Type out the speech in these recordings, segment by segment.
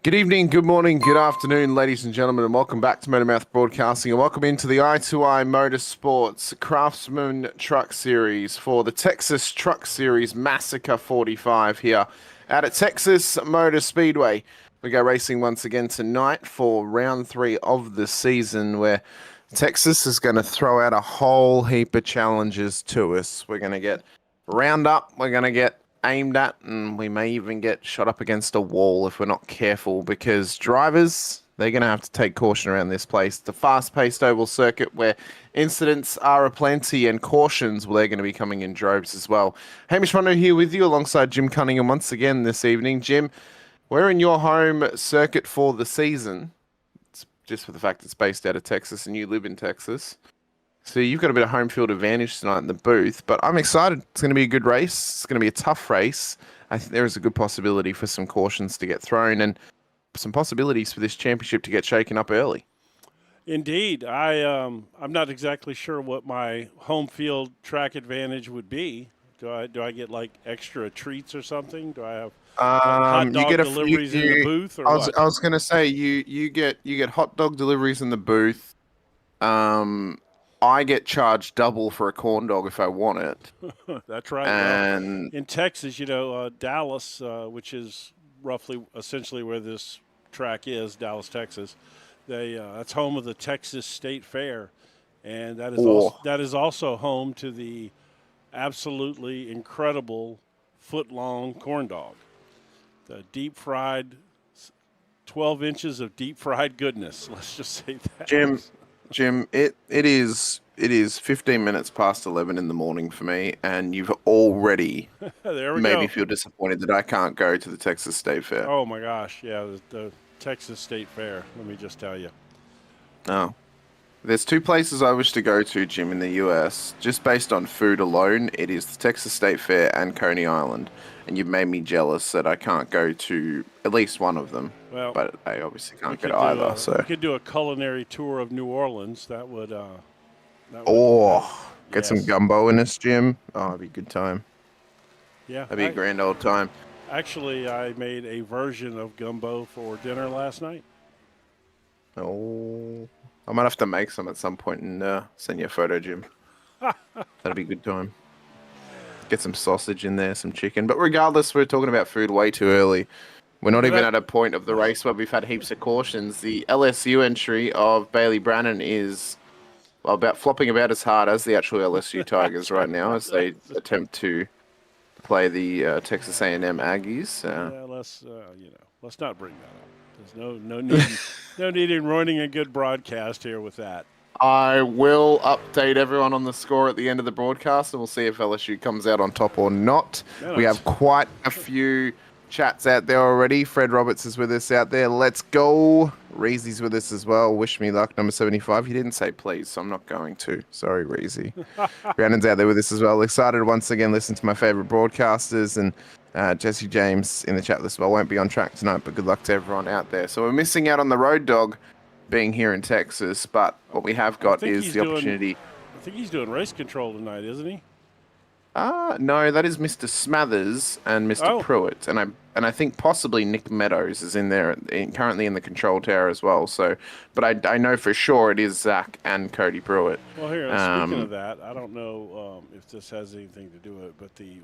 Good evening, good morning, good afternoon, ladies and gentlemen, and welcome back to MotorMouth Broadcasting, and welcome into the I2I Motorsports Craftsman Truck Series for the Texas Truck Series Massacre 45 here out at Texas Motor Speedway. We go racing once again tonight for round 3 of the season, where Texas is going to throw out a whole heap of challenges to us. We're going to get round up, we're going to get aimed at, and we may even get shot up against a wall if we're not careful, because drivers, they're going to have to take caution around this place. It's a fast-paced oval circuit where incidents are aplenty, and cautions, well, they're going to be coming in droves as well. Hamish Mondo here with you alongside Jim Cunningham once again this evening. Jim, we're in your home circuit for the season. It's just for the fact it's based out of Texas and you live in Texas. So you've got a bit of home field advantage tonight in the booth, but I'm excited. It's going to be a good race. It's going to be a tough race. I think there is a good possibility for some cautions to get thrown and some possibilities for this championship to get shaken up early. Indeed. I'm not exactly sure what my home field track advantage would be. Do I get like extra treats or something? Do I have hot dog deliveries in the booth? Or I was going to say you get hot dog deliveries in the booth. I get charged double for a corn dog if I want it. That's right. And in Texas, Dallas, which is roughly essentially where this track is, Dallas, Texas, that's home of the Texas State Fair, and that is also home to the absolutely incredible foot-long corn dog, the deep-fried, 12 inches of deep-fried goodness. Let's just say that. Jim, it is 15 minutes past 11 in the morning for me, and you've already maybe feel disappointed that I can't go to the Texas State Fair. Oh my gosh, yeah, the Texas State Fair. Let me just tell you. Oh, there's 2 places I wish to go to, Jim, in the US. Just based on food alone, it is the Texas State Fair and Coney Island, and you've made me jealous that I can't go to at least one of them. Well, but I obviously can't get either. So we could do a culinary tour of New Orleans. That would. Get some gumbo in this, Jim. Oh, it'd be a good time. Yeah, that'd be a grand old time. Actually, I made a version of gumbo for dinner last night. Oh, I might have to make some at some point and send you a photo, Jim. That'd be a good time. Get some sausage in there, some chicken. But regardless, we're talking about food way too early. We're not even at a point of the race where we've had heaps of cautions. The LSU entry of Bailey Brannon is flopping about as hard as the actual LSU Tigers right now as they attempt to play the Texas A&M Aggies. Let's not bring that up. There's no need in ruining a good broadcast here with that. I will update everyone on the score at the end of the broadcast, and we'll see if LSU comes out on top or not. We have quite a few chats out there already. Fred Roberts is with us out there. Let's go. Reezy's with us as well. Wish me luck, number 75. He didn't say please, so I'm not going to. Sorry, Reezy. Brandon's out there with us as well. Excited once again, listen to my favorite broadcasters, and Jesse James in the chat list as well. Won't be on track tonight, but good luck to everyone out there. So we're missing out on the road dog being here in Texas, but what we have got is the opportunity. I think he's doing race control tonight, isn't he? No, that is Mr. Smathers and Mr. Pruitt, and I think possibly Nick Meadows is in there, currently in the control tower as well. So, but I know for sure it is Zach and Cody Pruitt. Well, here, speaking of that, I don't know if this has anything to do with it, but the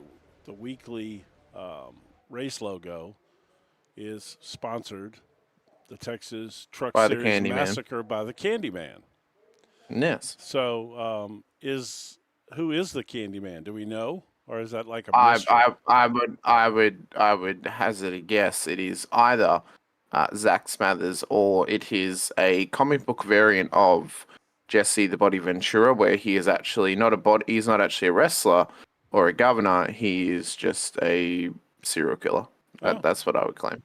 weekly race logo is sponsored, the Texas Truck Series Massacre by the Candyman. Yes. So, who is the Candyman? Do we know, or is that like a mystery? I would hazard a guess. It is either Zach Smathers, or it is a comic book variant of Jesse the Body Ventura, where he is actually he's not actually a wrestler or a governor. He is just a serial killer. That's what I would claim.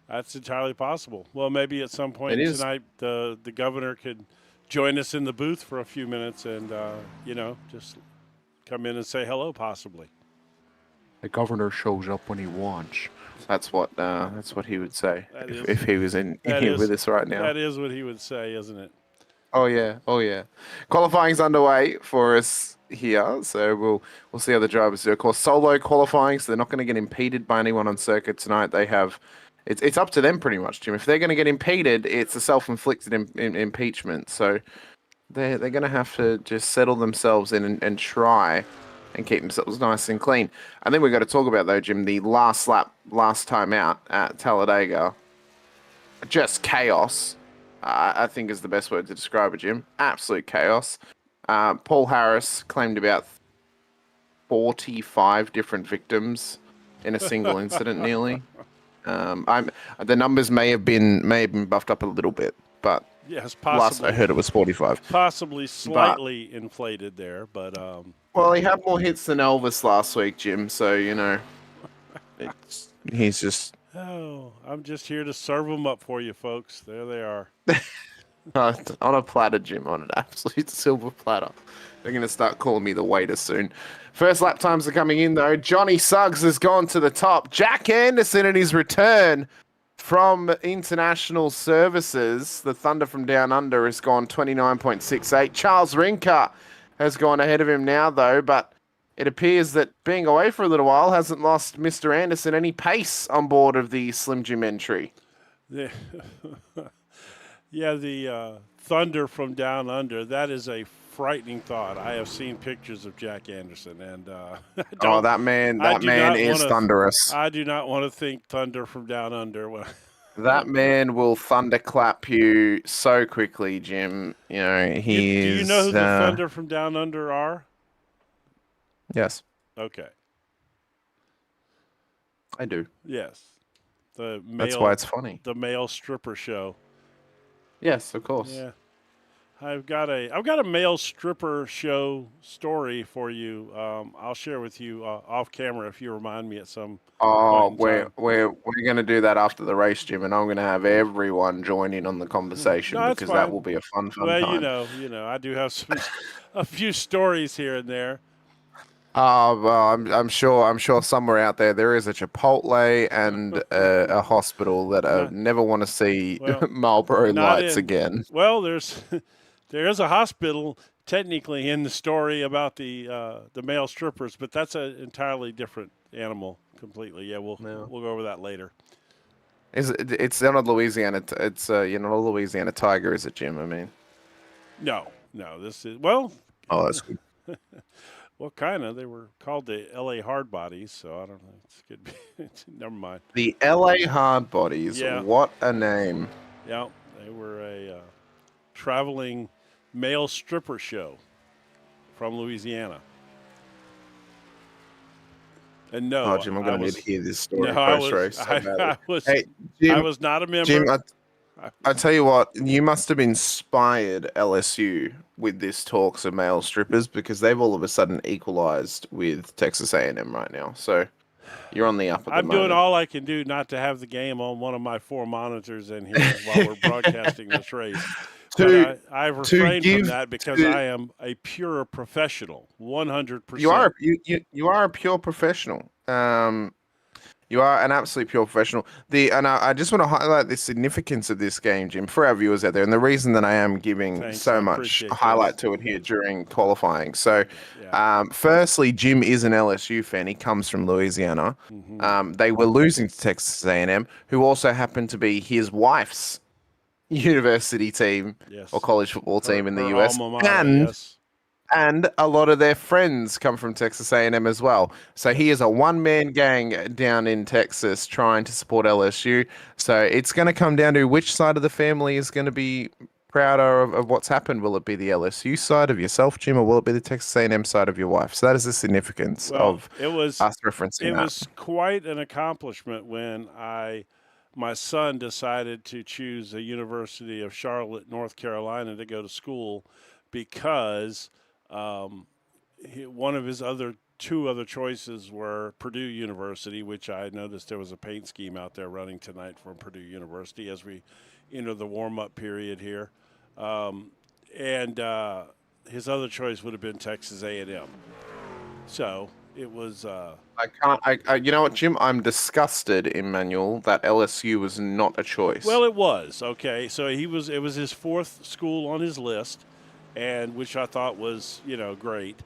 That's entirely possible. Well, maybe at some point tonight, the governor could join us in the booth for a few minutes and, just come in and say hello, possibly. The governor shows up when he wants. That's what he would say if he was in here with us right now. That is what he would say, isn't it? Oh yeah. Qualifying's underway for us here, so we'll see how the drivers do. Of course, solo qualifying, so they're not going to get impeded by anyone on circuit tonight. They have it's up to them pretty much, Jim. If they're going to get impeded, it's a self-inflicted impeachment. So they're going to have to just settle themselves in and try and keep themselves nice and clean. And then we've got to talk about, though, Jim, the last lap, last time out at Talladega. Just chaos, I think is the best word to describe it, Jim. Absolute chaos. Paul Harris claimed about 45 different victims in a single incident, nearly. The numbers may have been buffed up a little bit, but yes, last I heard it was 45. Possibly slightly inflated there, but well, he had more hits than Elvis last week, Jim. So he's just. Oh, I'm just here to serve them up for you, folks. There they are. On a platter, Jim, on an absolute silver platter. They're going to start calling me the waiter soon. First lap times are coming in, though. Johnny Suggs has gone to the top. Jack Anderson in his return from international services. The Thunder from Down Under has gone 29.68. Charles Rinker has gone ahead of him now, though, but it appears that being away for a little while hasn't lost Mr. Anderson any pace on board of the Slim Jim entry. The Thunder from Down Under, that is a frightening thought. I have seen pictures of Jack Anderson, and that man is thunderous. I do not want to think Thunder from Down Under. That man will thunderclap you so quickly, Jim. Do you know who the Thunder from Down Under are? Yes. Okay. I do. Yes. That's why it's funny. The male stripper show. Yes, of course. Yeah. I've got a male stripper show story for you. I'll share with you off camera if you remind me at some. Oh, we're going to do that after the race, Jim, and I'm going to have everyone join in on the conversation because fine. That will be a fun time. Well, I do have a few stories here and there. Oh, well, I'm sure somewhere out there is a Chipotle and a hospital that never want to see Marlboro lights again. Well, there is a hospital technically in the story about the male strippers, but that's an entirely different animal completely. Yeah, we'll go over that later. It's not a Louisiana. It's not a Louisiana tiger, is it, Jim? I mean, no. This is Oh, that's good. Well, kind of. They were called the L.A. Hard Bodies, so I don't know. It could be. Never mind. The L.A. Hard Bodies. Yeah. What a name. Yeah, they were a traveling male stripper show from Louisiana. And no, Jim, I'm going to need to hear this story post-race. I was not a member. Jim, I tell you what, you must have inspired LSU with this talks of male strippers because they've all of a sudden equalized with Texas A&M right now. So you're on the up at the moment. I'm doing all I can do not to have the game on one of my 4 monitors in here while we're broadcasting this race. I've refrained from that because I am a pure professional, 100%. You are a pure professional. You are an absolute pure professional. I just want to highlight the significance of this game, Jim, for our viewers out there, and the reason that I am giving so much highlight to it here during qualifying. So, firstly, Jim is an LSU fan. He comes from Louisiana. Mm-hmm. They were losing to Texas A&M, who also happened to be his wife's university team or college football team in the US. And a lot of their friends come from Texas A&M as well. So he is a one-man gang down in Texas trying to support LSU. So it's going to come down to which side of the family is going to be prouder of what's happened. Will it be the LSU side of yourself, Jim, or will it be the Texas A&M side of your wife? So that is the significance of us referencing that. It was quite an accomplishment when my son decided to choose the University of Charlotte, North Carolina to go to school because one of his two other choices were Purdue University, which I noticed there was a paint scheme out there running tonight from Purdue University as we enter the warm-up period here. And his other choice would have been Texas A&M. So it was. You know what, Jim? I'm disgusted, Emmanuel, that LSU was not a choice. Well, it was okay. So it was his 4th school on his list, and which I thought was great.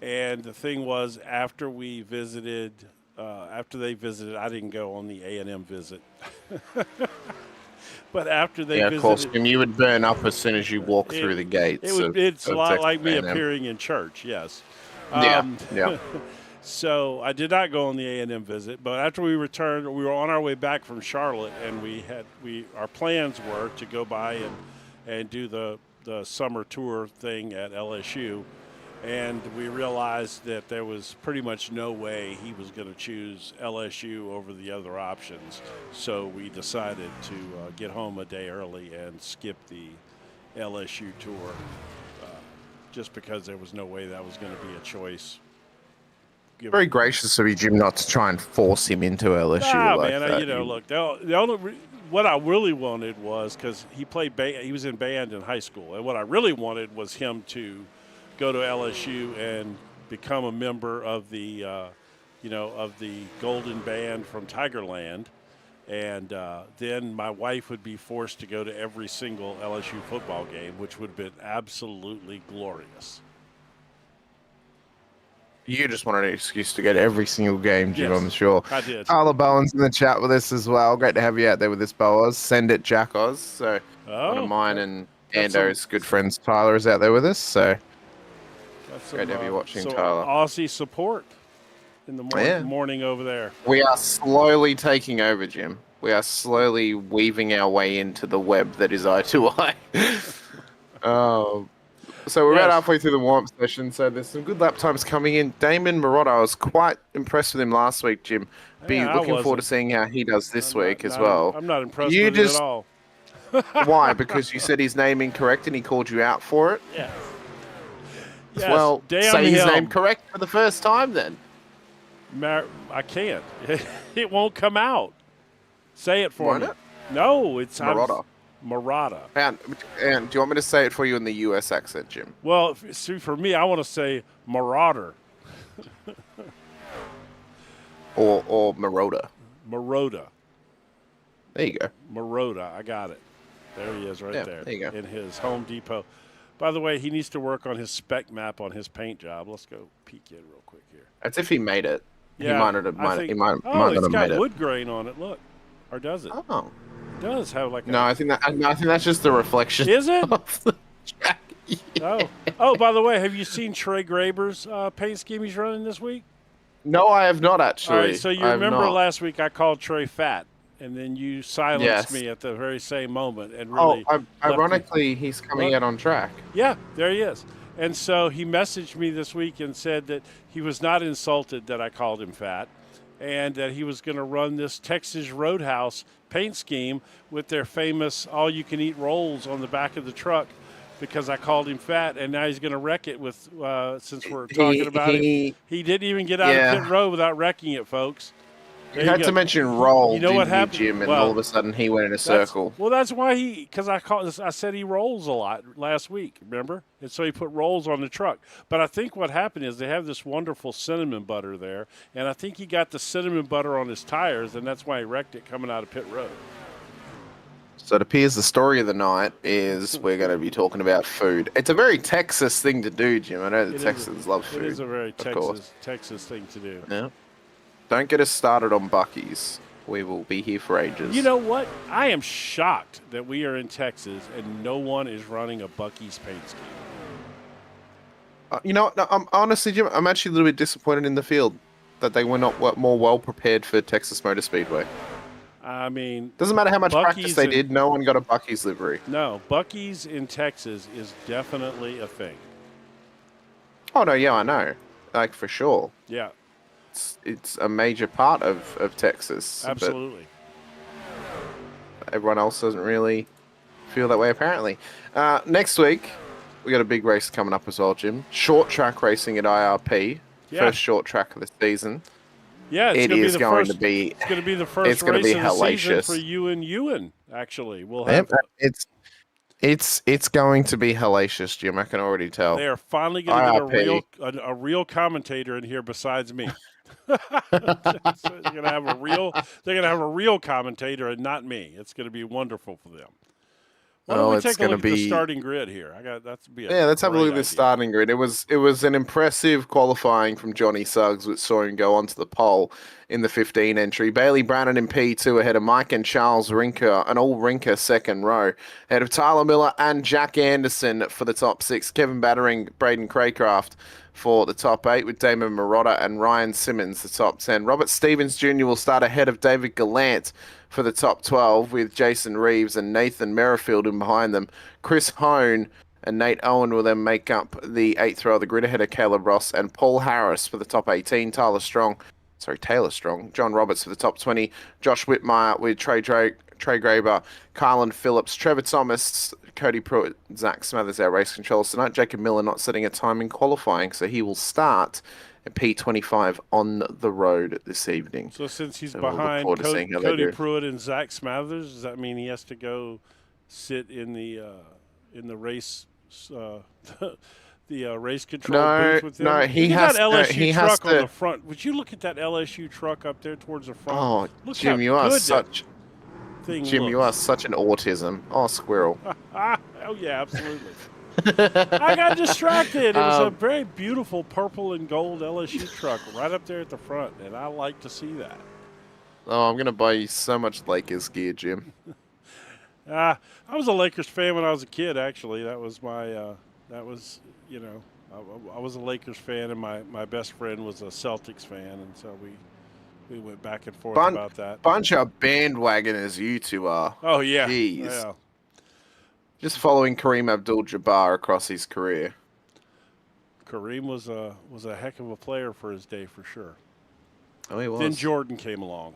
And the thing was, after we visited after they visited, I didn't go on the A&M visit. But after they Yeah, of course, visited, Jim, you would burn up as soon as you walk through the gates. it's a of lot Texas like me A&M. appearing in church. Yes. Yeah, yeah. So I did not go on the A&M visit, but after we returned, we were on our way back from Charlotte, and our plans were to go by and do the summer tour thing at LSU, and we realized that there was pretty much no way he was going to choose LSU over the other options. So we decided to get home a day early and skip the LSU tour, just because there was no way that was going to be a choice. Very gracious of you, Jim, not to try and force him into LSU like man, that. Look, the only what I really wanted was, because he was in band in high school, and what I really wanted was him to go to LSU and become a member of the, of the Golden Band from Tigerland, and then my wife would be forced to go to every single LSU football game, which would have been absolutely glorious. You just wanted an excuse to go to every single game, Jim, Yes, I'm sure. I did. Tyler Bowen's in the chat with us as well. Great to have you out there with us, Boaz. Send it, Jack Oz. So one of mine and Ando's good friends, Tyler, is out there with us. So great to have you watching, Tyler. Aussie support in the morning over there. We are slowly taking over, Jim. We are slowly weaving our way into the web that is I2I. So we're about halfway through the warm-up session, so there's some good lap times coming in. Damon Marotta, I was quite impressed with him last week, Jim. Looking forward to seeing how he does this week as well. I'm not impressed with him at all. Why? Because you said his name incorrect and he called you out for it? Yes. Well, say his name correct for the first time then. I can't. It won't come out. Say it for me. No, it's Marotta. Marotta. And do you want me to say it for you in the U.S. accent, Jim? Well, for me, I want to say Marauder. or Marotta. Marotta. There you go. Marotta. I got it. There he is there. There you go. In his Home Depot. By the way, he needs to work on his spec map on his paint job. Let's go peek in real quick here. As if he made it. Yeah, he might not have made it's it. got wood grain on it. Look. Or does it? Oh. It does have like a... No, I think that's just the reflection. Is it? Of the track. Yeah. Oh, by the way, have you seen Trey Graber's paint scheme he's running this week? No, I have not actually. All right, so you remember last week I called Trey fat, and then you silenced me at the very same moment. And really, ironically, he's coming out on track. Yeah, there he is. And so he messaged me this week and said that he was not insulted that I called him fat, and that he was going to run this Texas Roadhouse paint scheme with their famous all-you-can-eat rolls on the back of the truck, because I called him fat, and now he's going to wreck it with. Since we're talking about it, he didn't even get out of pit road without wrecking it, folks. You had to mention roll, you know what happened, Jim, and all of a sudden he went in a circle. Well, that's why because I said he rolls a lot last week, remember? And so he put rolls on the truck. But I think what happened is they have this wonderful cinnamon butter there, and I think he got the cinnamon butter on his tires, and that's why he wrecked it coming out of pit road. So it appears the story of the night is we're going to be talking about food. It's a very Texas thing to do, Jim. I know the Texans love food. It is a very Texas thing to do. Yeah. Don't get us started on Buc-ee's. We will be here for ages. You know what? I am shocked that we are in Texas and no one is running a Buc-ee's paint scheme. I'm honestly, Jim, I'm actually a little bit disappointed in the field that they were not more well prepared for Texas Motor Speedway. I mean, doesn't matter how much practice they did. No one got a Buc-ee's livery. No, Buc-ee's in Texas is definitely a thing. Oh no, yeah, I know, like for sure. Yeah, it's a major part of Texas. Absolutely. But everyone else doesn't really feel that way, apparently. Next week we got a big race coming up as well, Jim. Short track racing at IRP. Yeah. First short track of the season. Yeah, it's going to be the first race of the season for you and Ewan. Actually, we'll have it's going to be hellacious, Jim. I can already tell. They are finally going to get a real commentator in here besides me. So they're going to have a real commentator and not me. It's going to be wonderful for them. Why don't Oh, we it's take a going to look at the be. starting grid here? That's be a Yeah, let's have a look great at this idea. starting grid. It was an impressive qualifying from Johnny Suggs, which saw him go onto the pole in the 15 entry. Bailey Brannon in P2 ahead of Mike and Charles Rinker, an all Rinker second row. Ahead of Tyler Miller and Jack Anderson for the top 6. Kevin Battering, Braden Craycraft for the top 8 with Damon Marotta and Ryan Simmons, the top 10. Robert Stevens Jr. will start ahead of David Gallant for the top 12 with Jason Reeves and Nathan Merrifield in behind them. Chris Hone and Nate Owen will then make up the 8th row of the grid ahead of Caleb Ross and Paul Harris for the top 18. Taylor Strong, John Roberts for the top 20. Josh Whitmire with Trey Graber, Carlin Phillips, Trevor Thomas, Cody Pruitt, Zach Smathers, our race controllers tonight. Jacob Miller not setting a time in qualifying, so he will start at P25 on the road this evening. So since he's So we'll look behind forward to seeing how they Cody do. Pruitt and Zach Smathers, does that mean he has to go sit in the race the race control booth with them? No, he look has. at that LSU he has truck to. on the front. Would you look at that LSU truck up there towards the front? Oh, look Jim, how you are good such. that thing Jim, you are looks. such an autism. Oh, squirrel. Oh yeah, absolutely. I got distracted. It was a very beautiful purple and gold LSU truck right up there at the front, and I like to see that. Oh, I'm gonna buy you so much Lakers gear, Jim. I was a Lakers fan when I was a kid. Actually, that was my. I was a Lakers fan, and my best friend was a Celtics fan, and so we went back and forth about that. Bunch of bandwagoners you two are. Oh yeah, Jeez. yeah. Just following Kareem Abdul-Jabbar across his career. Kareem was a heck of a player for his day, for sure. Oh, he was. Then Jordan came along.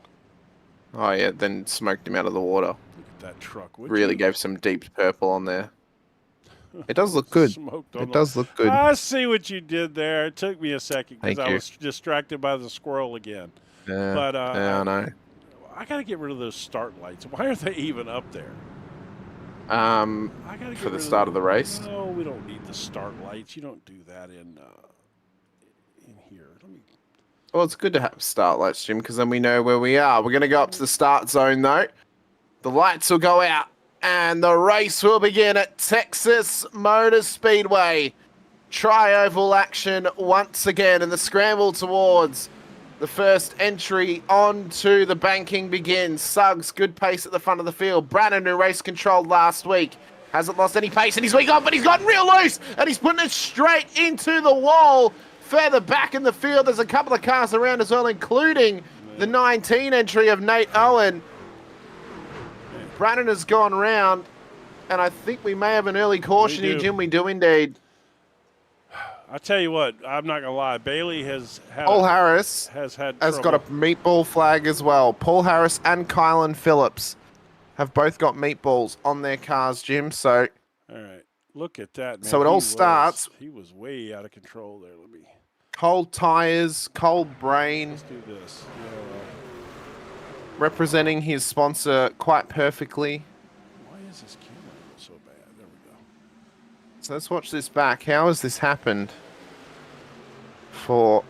Oh yeah, then smoked him out of the water. Look at that truck. Really gave some deep purple on there. It does look good. It does look good. I see what you did there. It took me a second because Thank I you. was distracted by the squirrel again. Yeah, But yeah, I know. I got to get rid of those start lights. Why are they even up there? For the start of the race. No, we don't need the start lights. You don't do that in here. Let me. Well, it's good to have start lights, Jim, because then we know where we are. We're going to go up to the start zone, though. The lights will go out, and the race will begin at Texas Motor Speedway. Tri-oval action once again, and the scramble towards the first entry onto the banking begins. Suggs, good pace at the front of the field. Brannon, who race controlled last week, hasn't lost any pace in his week off, but he's gotten real loose, and he's putting it straight into the wall. Further back in the field, there's a couple of cars around as well, including the 19 entry of Nate Owen. Brannon has gone round, and I think we may have an early caution here, Jim. We do indeed. I tell you what, I'm not gonna lie. Bailey has had Paul Harris has got trouble. a meatball flag as well. Paul Harris and Kylan Phillips have both got meatballs on their cars, Jim. So, all right, look at that, man. So it all starts. He was way out of control there. Let me. cold tires, cold brain, Let's do this. representing his sponsor quite perfectly. Why is this camera so bad? There we go. So let's watch this back. How has this happened for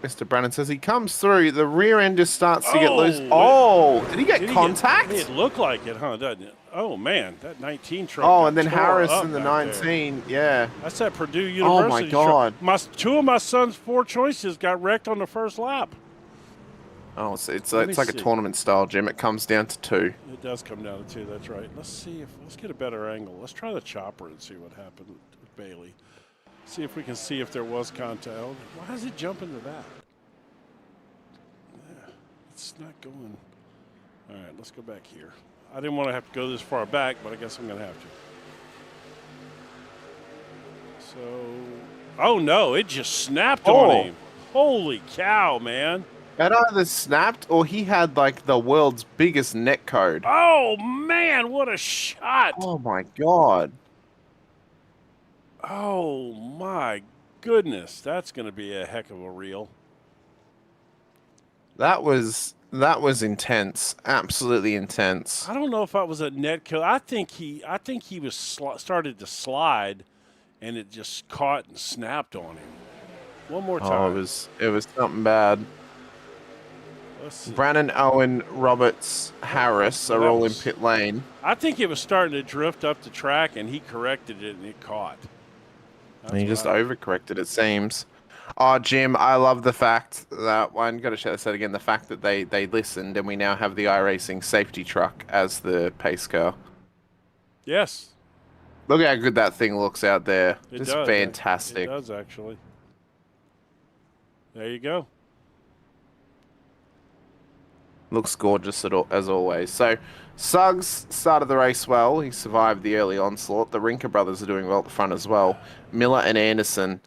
Mr. Brannon? Says he comes through, the rear end just starts to get loose. Oh, did he get contact? It looked like it, huh? Doesn't it? Oh man, that 19 truck. Oh, got and then tore Harris up in the back 19. Yeah. That's that Purdue Oh, my University. God. Two of my son's 4 choices got wrecked on the first lap. Oh, it's Let me like a see. tournament style, Jim. It comes down to 2. It does come down to 2. That's right. Let's get a better angle. Let's try the chopper and see what happened with Bailey. See if we can see if there was contact. Why does it jump into that? Yeah, it's not going. All right, let's go back here. I didn't want to have to go this far back, but I guess I'm going to have to. So, oh no, it just snapped on him. Holy cow, man. It either snapped or he had like the world's biggest net code. Oh man, what a shot. Oh my God. Oh my goodness, that's going to be a heck of a reel. That was intense. Absolutely intense. I don't know if that was a net kill. I think he was started to slide, and it just caught and snapped on him. One more time. Oh, it was something bad. Let's see. Brannon, Owen, Roberts, Harris well, are that all in was- pit lane. I think it was starting to drift up the track, and he corrected it, and it caught. And he just what I- overcorrected, it seems. Oh, Jim, I love the fact that one. Got to share this out again. The fact that they listened, and we now have the iRacing safety truck as the pace car. Yes. Look how good that thing looks out there. It Just does. fantastic. It does, actually. There you go. Looks gorgeous as always. So, Suggs started the race well. He survived the early onslaught. The Rinker brothers are doing well at the front as well. Miller and Anderson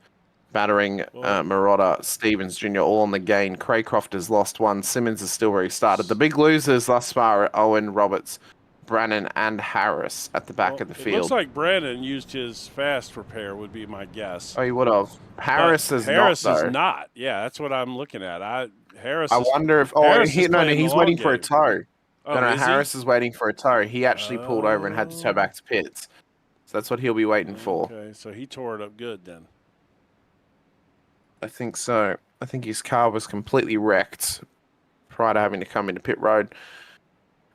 battering Marotta, Stevens Jr. all on the gain. Craycroft has lost one. Simmons is still restarted. The big losers thus far are Owen, Roberts, Brannon, and Harris at the back of the It field. looks like Brandon used his fast repair, would be my guess. Oh, he would have. Harris But is Harris not, is though. not. Yeah, that's what I'm looking at. Harris. I is, wonder if... Oh, Harris is he's playing the waiting long for a game. tow. Oh, No, is he? Harris is waiting for a tow. He actually pulled over and had to tow back to pits. So that's what he'll be waiting for. Okay, so he tore it up good then. I think so. I think his car was completely wrecked prior to having to come into pit road.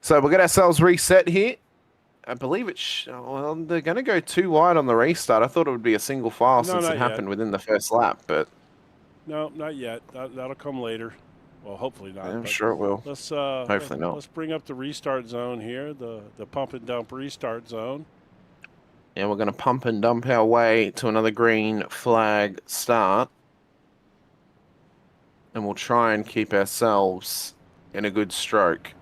So we'll get ourselves reset here. I believe it's... well, they're going to go too wide on the restart. I thought it would be a single file since not it happened within the first lap, but... No, not yet. That'll come later. Well, hopefully not. I'm but sure it will. Let's Hopefully not. Let's bring up the restart zone here, the pump and dump restart zone. Yeah, we're going to pump and dump our way to another green flag start. And we'll try and keep ourselves in a good stroke.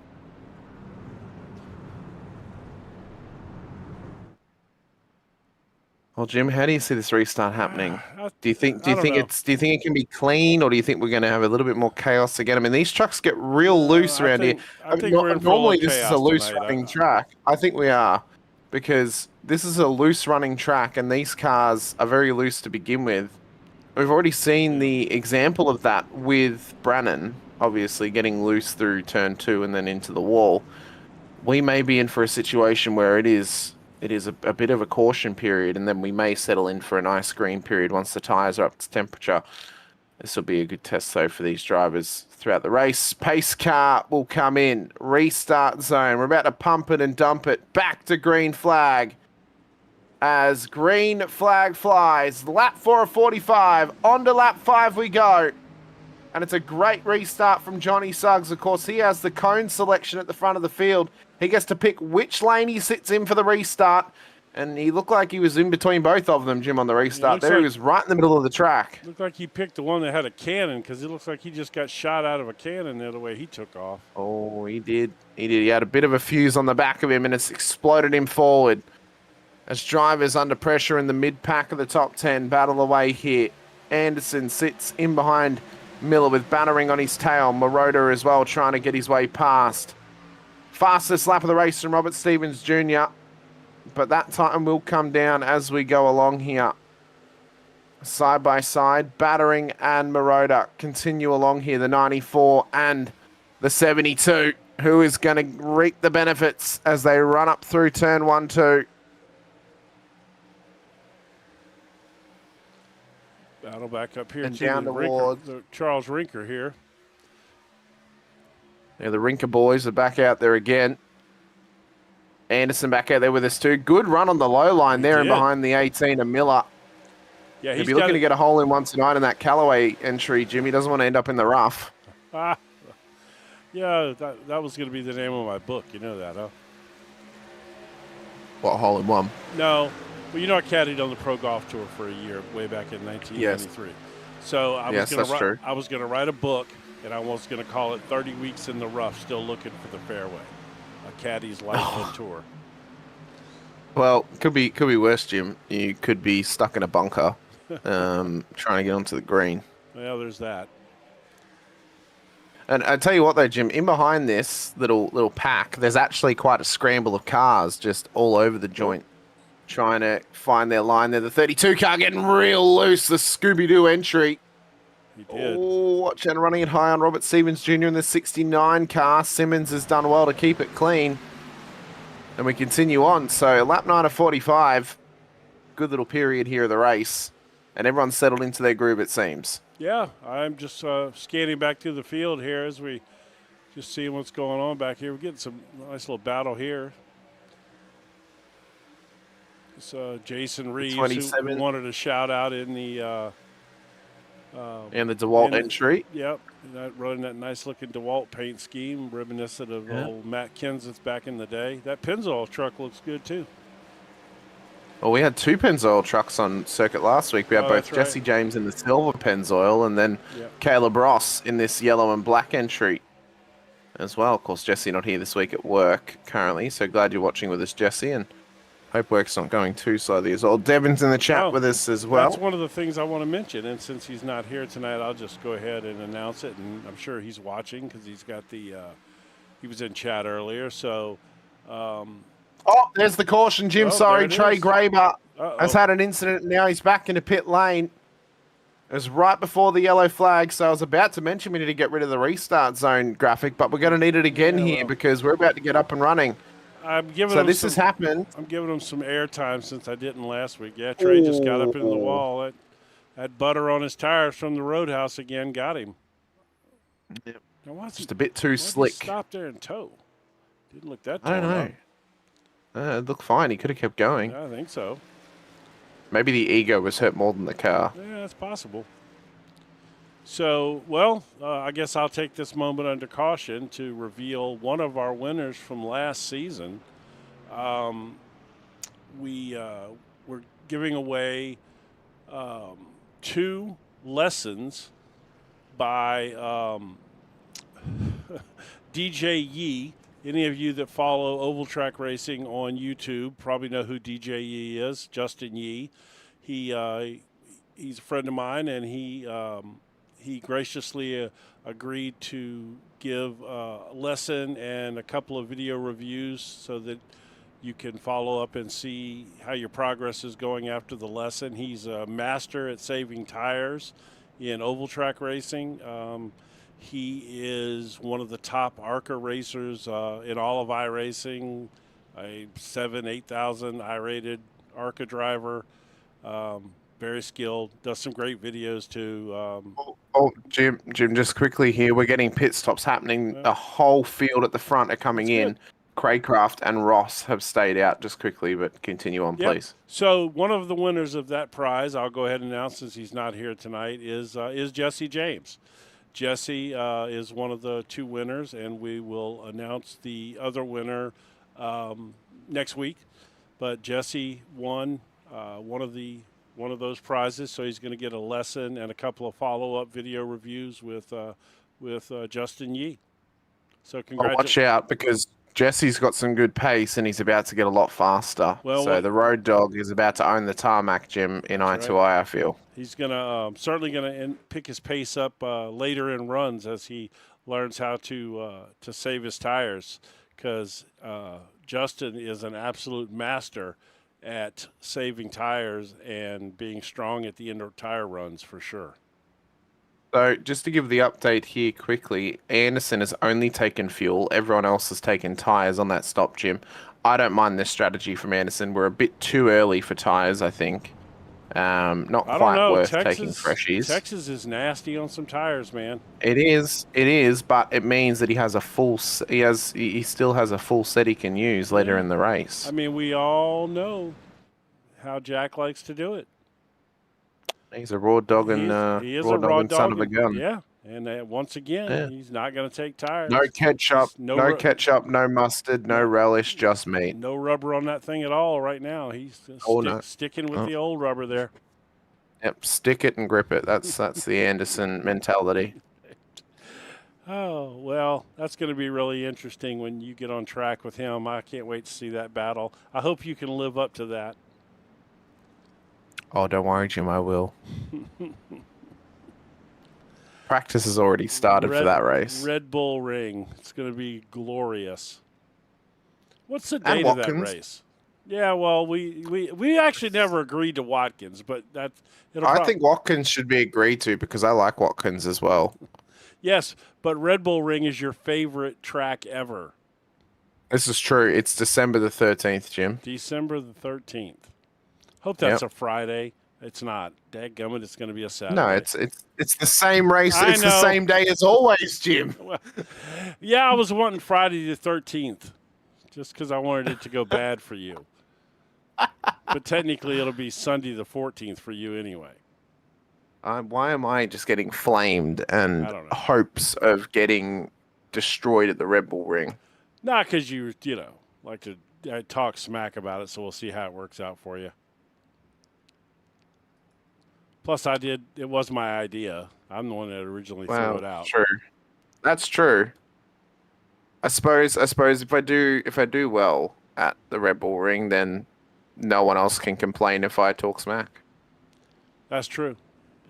Well, Jim, how do you see this restart happening? Do you think it can be clean, or do you think we're going to have a little bit more chaos again? I mean, these trucks get real loose around here. I think we're in for a normally little this is a chaos loose tonight. running track. I think we are, because this is a loose running track, and these cars are very loose to begin with. We've already seen the example of that with Brannon, obviously getting loose through turn 2 and then into the wall. We may be in for a situation where it is a bit of a caution period, and then we may settle in for an ice green period once the tyres are up to temperature. This will be a good test, though, for these drivers throughout the race. Pace car will come in. Restart zone. We're about to pump it and dump it. Back to green flag. As green flag flies. Lap 4 of 45. On to lap 5 we go. And it's a great restart from Johnny Suggs. Of course, he has the cone selection at the front of the field. He gets to pick which lane he sits in for the restart. And he looked like he was in between both of them, Jim, on the restart. There he was right in the middle of the track. Looked like he picked the one that had a cannon, because it looks like he just got shot out of a cannon there the way he took off. Oh, he did. He had a bit of a fuse on the back of him, and it's exploded him forward. As drivers under pressure in the mid-pack of the top 10 battle away here. Anderson sits in behind Miller with battering on his tail. Marotta as well, trying to get his way past. Fastest lap of the race from Robert Stevens Jr. But that time will come down as we go along here. Side by side, Battering and Marotta continue along here. The 94 and the 72. Who is going to reap the benefits as they run up through turn 1, 2. Battle back up here And to down the towards the Charles Rinker here. Yeah, the Rinker boys are back out there again. Anderson back out there with us too. Good run on the low line there and behind the 18 of Miller. Yeah, He'll be looking to get a hole in one tonight in that Callaway entry. Jimmy doesn't want to end up in the rough. Yeah, that was going to be the name of my book. You know that, huh? What, hole in one? No. Well, you know I caddied on the Pro Golf Tour for a year way back in 1993. So I was going to write a book, and I was going to call it 30 Weeks in the Rough, Still Looking for the Fairway. A caddy's life on tour. Well, could be worse, Jim. You could be stuck in a bunker trying to get onto the green. Well, there's that. And I tell you what, though, Jim, in behind this little pack, there's actually quite a scramble of cars just all over the joint, trying to find their line there. The 32 car getting real loose. The Scooby-Doo entry. He did. Oh, watch out, running it high on Robert Stevens Jr. in the 69 car. Simmons has done well to keep it clean. And we continue on. So lap 9 of 45. Good little period here of the race. And everyone's settled into their groove, it seems. Yeah, I'm just scanning back through the field here as we Just seeing what's going on back here. We're getting some nice little battle here. It's Jason Reeves who wanted a shout out in the DeWalt entry. Yep, running that nice looking DeWalt paint scheme, reminiscent of old Matt Kenseth back in the day. That Pennzoil truck looks good too. Well, we had 2 Pennzoil trucks on circuit last week. We had both Jesse James in the silver Pennzoil and then Caleb Ross in this yellow and black entry as well. Of course, Jesse not here this week at work currently, so glad you're watching with us, Jesse, and hope work's not going too slowly as well. Devin's in the chat with us as well. That's one of the things I want to mention, and since he's not here tonight, I'll just go ahead and announce it, and I'm sure he's watching because he's got the he was in chat earlier, so oh, there's the caution, Jim. Sorry, Trey Graber has had an incident. Now he's back into pit lane. It was right before the yellow flag, so I was about to mention we need to get rid of the restart zone graphic, but we're going to need it again here because we're about to get up and running. This has happened. I'm giving him some airtime since I didn't last week. Yeah, Trey just got up into the wall. That butter on his tires from the Roadhouse again got him. Yep. Just a bit too slick. Stop there and tow. Didn't look that. I don't know. It looked fine. He could have kept going. Yeah, I think so. Maybe the ego was hurt more than the car. Yeah, that's possible. So, well, I guess I'll take this moment under caution to reveal one of our winners from last season. We're giving away 2 lessons by DJ Yee. Any of you that follow Oval Track Racing on YouTube probably know who DJ Yee is, Justin Yee. He's a friend of mine, and he graciously agreed to give a lesson and a couple of video reviews so that you can follow up and see how your progress is going after the lesson. He's a master at saving tires in oval track racing. He is one of the top ARCA racers in all of iRacing, a 8,000 I-rated ARCA driver. Very skilled, does some great videos too. Jim, just quickly here, we're getting pit stops happening. The whole field at the front are coming in. Craycraft and Ross have stayed out just quickly, but continue on, please. So one of the winners of that prize, I'll go ahead and announce since he's not here tonight, is Jesse James. Jesse is one of the 2 winners, and we will announce the other winner next week. But Jesse won one of those prizes, so he's going to get a lesson and a couple of follow-up video reviews with Justin Yee. So congratulations. Watch out, because Jesse's got some good pace, and he's about to get a lot faster. The Road Dog is about to own the tarmac, Jim, in I2I, I feel. He's certainly going to pick his pace up later in runs as he learns how to save his tires, because Justin is an absolute master at saving tires and being strong at the end of tire runs for sure. So just to give the update here quickly, Anderson has only taken fuel. Everyone else has taken tires on that stop, Jim. I don't mind this strategy from Anderson. We're a bit too early for tires, I think. Not quite worth taking freshies. Texas is nasty on some tires, man. It is, but it means that he has he still has a full set he can use later in the race. I mean, we all know how Jack likes to do it. He's a raw dog and raw dog son of a gun. Yeah, and once again, he's not going to take tires. No ketchup, no ketchup, no mustard, no relish, just meat. No rubber on that thing at all right now. He's sticking with the old rubber there. Yep, stick it and grip it. That's the Anderson mentality. Oh, well, that's going to be really interesting when you get on track with him. I can't wait to see that battle. I hope you can live up to that. Oh, don't worry, Jim, I will. Practice has already started for that race. Red Bull Ring. It's going to be glorious. What's the date of that race? Yeah, well, we actually never agreed to Watkins, but I think Watkins should be agreed to because I like Watkins as well. Yes, but Red Bull Ring is your favorite track ever. This is true. It's December the 13th, Jim. December the 13th. Hope that's a Friday. It's not. Dadgummit, it's going to be a Saturday. No, it's the same race. I It's know. the same day as always, Jim. Well, yeah, I was wanting Friday the 13th just because I wanted it to go bad for you. But technically, it'll be Sunday the 14th for you anyway. Why am I just getting flamed and I don't know. hopes of getting destroyed at the Red Bull Ring? Not because you like to talk smack about it, so we'll see how it works out for you. Plus, it was my idea. I'm the one that originally threw it out. True. That's true. I suppose if I do well at the Red Bull Ring, then no one else can complain if I talk smack. That's true,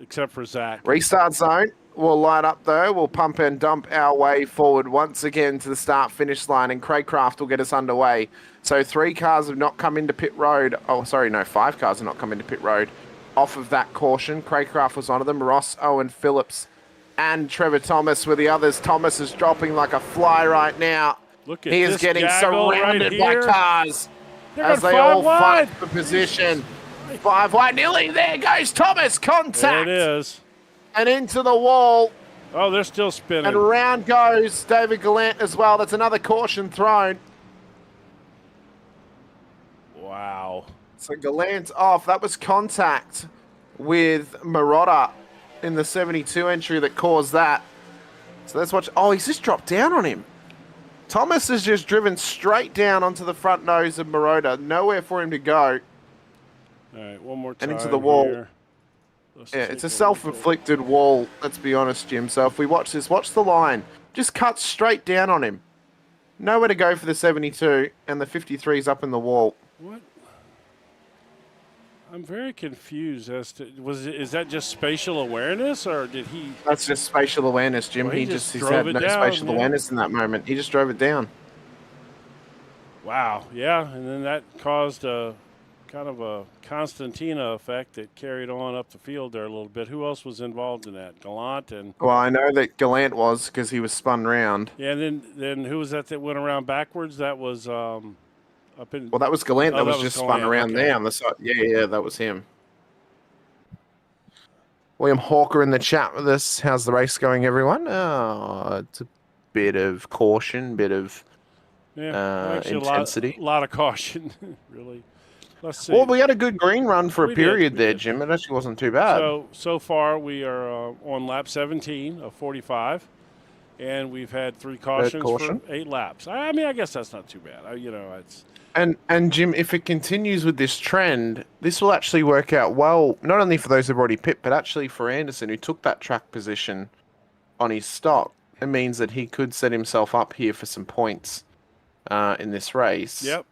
except for Zach. Restart zone. We'll light up though. We'll pump and dump our way forward once again to the start-finish line, and Craig Craft will get us underway. So 3 cars have not come into pit road. Oh, sorry, no, 5 cars have not come into pit road off of that caution. Craig Craft was one of them. Ross, Owen, Phillips, and Trevor Thomas were the others. Thomas is dropping like a fly right now. Look at he is this getting gaggle surrounded right by cars as they 5 all wide. fight for position. 5 wide, nearly. There goes Thomas. Contact. There it is. And into the wall. Oh, they're still spinning. And round goes David Gallant as well. That's another caution thrown. Wow. So Gallant off. That was contact with Marotta in the 72 entry that caused that. So let's watch. Oh, he's just dropped down on him. Thomas has just driven straight down onto the front nose of Marotta. Nowhere for him to go. All right, one more time. And into the wall. Here. Yeah, it's a self-inflicted wall, let's be honest, Jim. So if we watch this, watch the line. Just cuts straight down on him. Nowhere to go for the 72, and the 53's up in the wall. What? I'm very confused as to is that just spatial awareness, or did he? That's just spatial awareness, Jim. Well, he just he's drove had it no down, spatial yeah. awareness in that moment. He just drove it down. Wow. Yeah, and then that caused a kind of a Constantina effect that carried on up the field there a little bit. Who else was involved in that? Gallant and. Well, I know that Gallant was because he was spun round. Yeah, and then who was that went around backwards? That was up in. Well, that was Gallant. Oh, that was that was just spun Gallant, around okay. there on the side. Yeah, that was him. William Hawker in the chat with us. How's the race going, everyone? Oh, it's a bit of caution, bit of actually intensity. A lot of caution, really. Let's see. Well, we had a good green run for a We period did. there, Jim. It actually wasn't too bad. So far we are on lap 17 of 45, and we've had 3 cautions caution. for 8 laps. I mean, I guess that's not too bad. It's. And Jim, if it continues with this trend, this will actually work out well, not only for those who've already picked, but actually for Anderson, who took that track position on his stock. It means that he could set himself up here for some points in this race. Yep.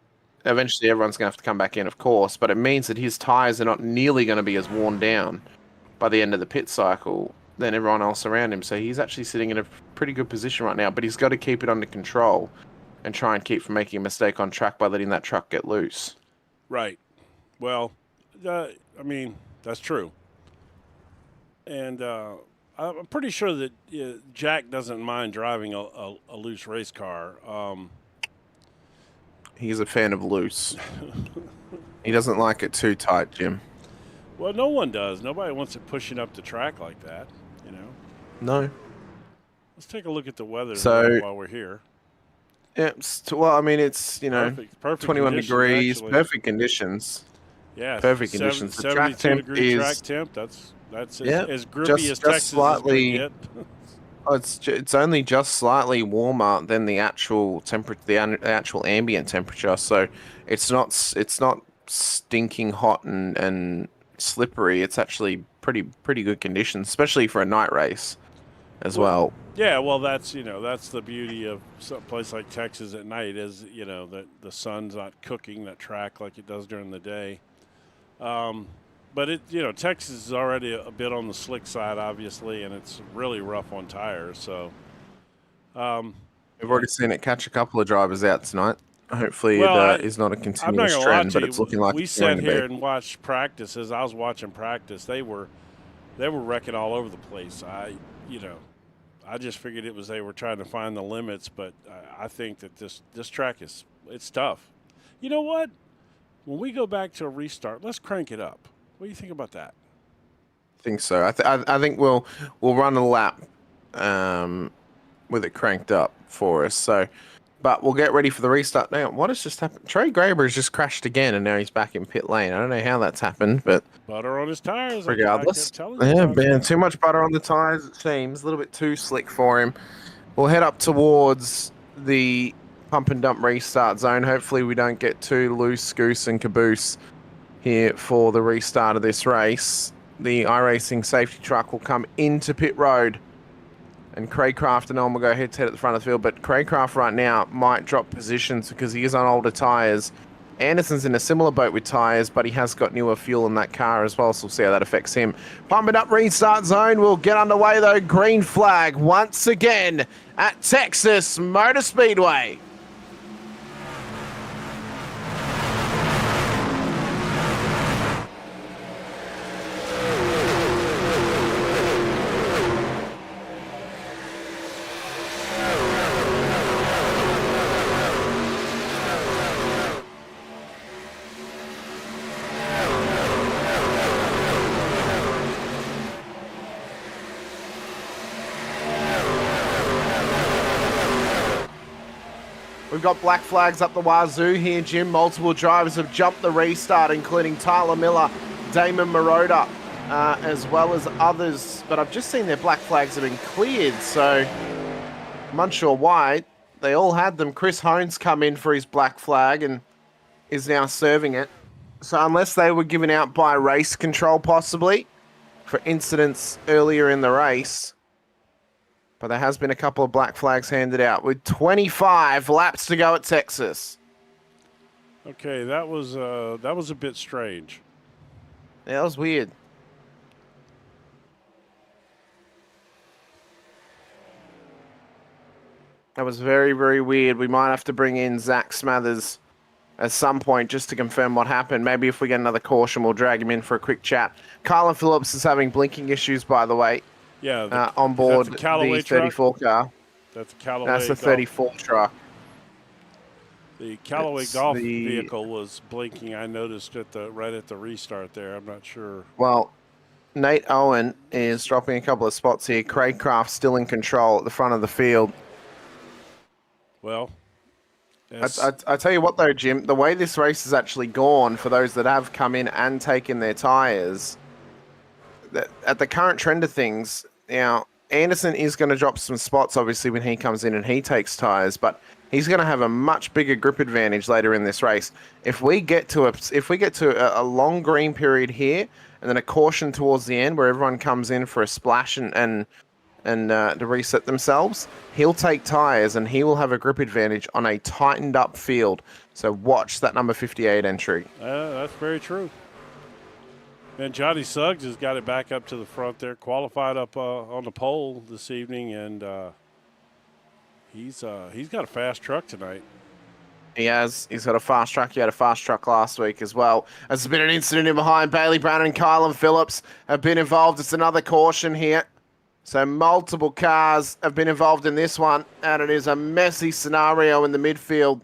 Eventually, everyone's going to have to come back in, of course, but it means that his tyres are not nearly going to be as worn down by the end of the pit cycle than everyone else around him. So he's actually sitting in a pretty good position right now, but he's got to keep it under control and try and keep from making a mistake on track by letting that truck get loose. Right. Well, I mean, that's true. And I'm pretty sure that Jack doesn't mind driving a loose race car. He's a fan of loose. He doesn't like it too tight, Jim. Well, no one does. Nobody wants it pushing up the track like that, No. Let's take a look at the weather while we're here. Yeah, well, I mean, it's, Perfect 21 degrees, actually. perfect conditions. Yeah, Perfect conditions. The track temp 72-degree is... track temp. That's Yeah, as grippy as just Texas slightly- is going to get. Oh, it's only just slightly warmer than the actual the actual ambient temperature, so it's not stinking hot and slippery. It's actually pretty good conditions, especially for a night race as well. Yeah, well, that's the beauty of some place like Texas at night is that the sun's not cooking that track like it does during the day. But Texas is already a bit on the slick side, obviously, and it's really rough on tires. So We've already seen it catch a couple of drivers out tonight. Hopefully, it is not a I'm not continuous gonna trend, lie but to it's you, looking like we it's sat going to here be. and watched practice. As I was watching practice, they were wrecking all over the place. I just figured they were trying to find the limits, but I think that this track it's tough. You know what? When we go back to a restart, let's crank it up. What do you think about that? I think so. I think we'll run a lap with it cranked up for us. So, but we'll get ready for the restart now. What has just happened? Trey Graber has just crashed again, and now he's back in pit lane. I don't know how that's happened, but Butter on his tires. I regardless, kept telling you yeah, about man, that. too much butter on the tires. It seems a little bit too slick for him. We'll head up towards the pump and dump restart zone. Hopefully, we don't get too loose goose and caboose here for the restart of this race. The iRacing safety truck will come into pit road, and Craycraft and Elm will go head-to-head at the front of the field, but Craycraft right now might drop positions because he is on older tyres. Anderson's in a similar boat with tyres, but he has got newer fuel in that car as well, so we'll see how that affects him. Pump it up restart zone will get underway, though. Green flag once again at Texas Motor Speedway. We've got black flags up the wazoo here, Jim. Multiple drivers have jumped the restart, including Tyler Miller, Damon Maroda, as well as others. But I've just seen their black flags have been cleared, so I'm unsure why. They all had them. Chris Hones come in for his black flag and is now serving it. So unless they were given out by race control, possibly, for incidents earlier in the race. But there has been a couple of black flags handed out with 25 laps to go at Texas. Okay, that was a bit strange. Yeah, that was weird. That was very, very weird. We might have to bring in Zach Smathers at some point just to confirm what happened. Maybe if we get another caution, we'll drag him in for a quick chat. Carlin Phillips is having blinking issues, by the way. Yeah, On board the Callaway 34 car. That's the Callaway. That's the 34 truck. The Callaway It's Golf the- vehicle was blinking. I noticed right at the restart there. I'm not sure. Well, Nate Owen is dropping a couple of spots here. Craycraft still in control at the front of the field. Well, I tell you what, though, Jim, the way this race has actually gone for those that have come in and taken their tyres, at the current trend of things, now, Anderson is going to drop some spots, obviously, when he comes in and he takes tyres, but he's going to have a much bigger grip advantage later in this race. If we get to a long green period here, and then a caution towards the end where everyone comes in for a splash and to reset themselves, he'll take tyres and he will have a grip advantage on a tightened up field. So watch that number 58 entry. that's very true. And Johnny Suggs has got it back up to the front there, qualified up on the pole this evening, and he's got a fast truck tonight. He has. He's got a fast truck. He had a fast truck last week as well. There's been an incident in behind. Bailey Brown and Kylan Phillips have been involved. It's another caution here. So multiple cars have been involved in this one, and it is a messy scenario in the midfield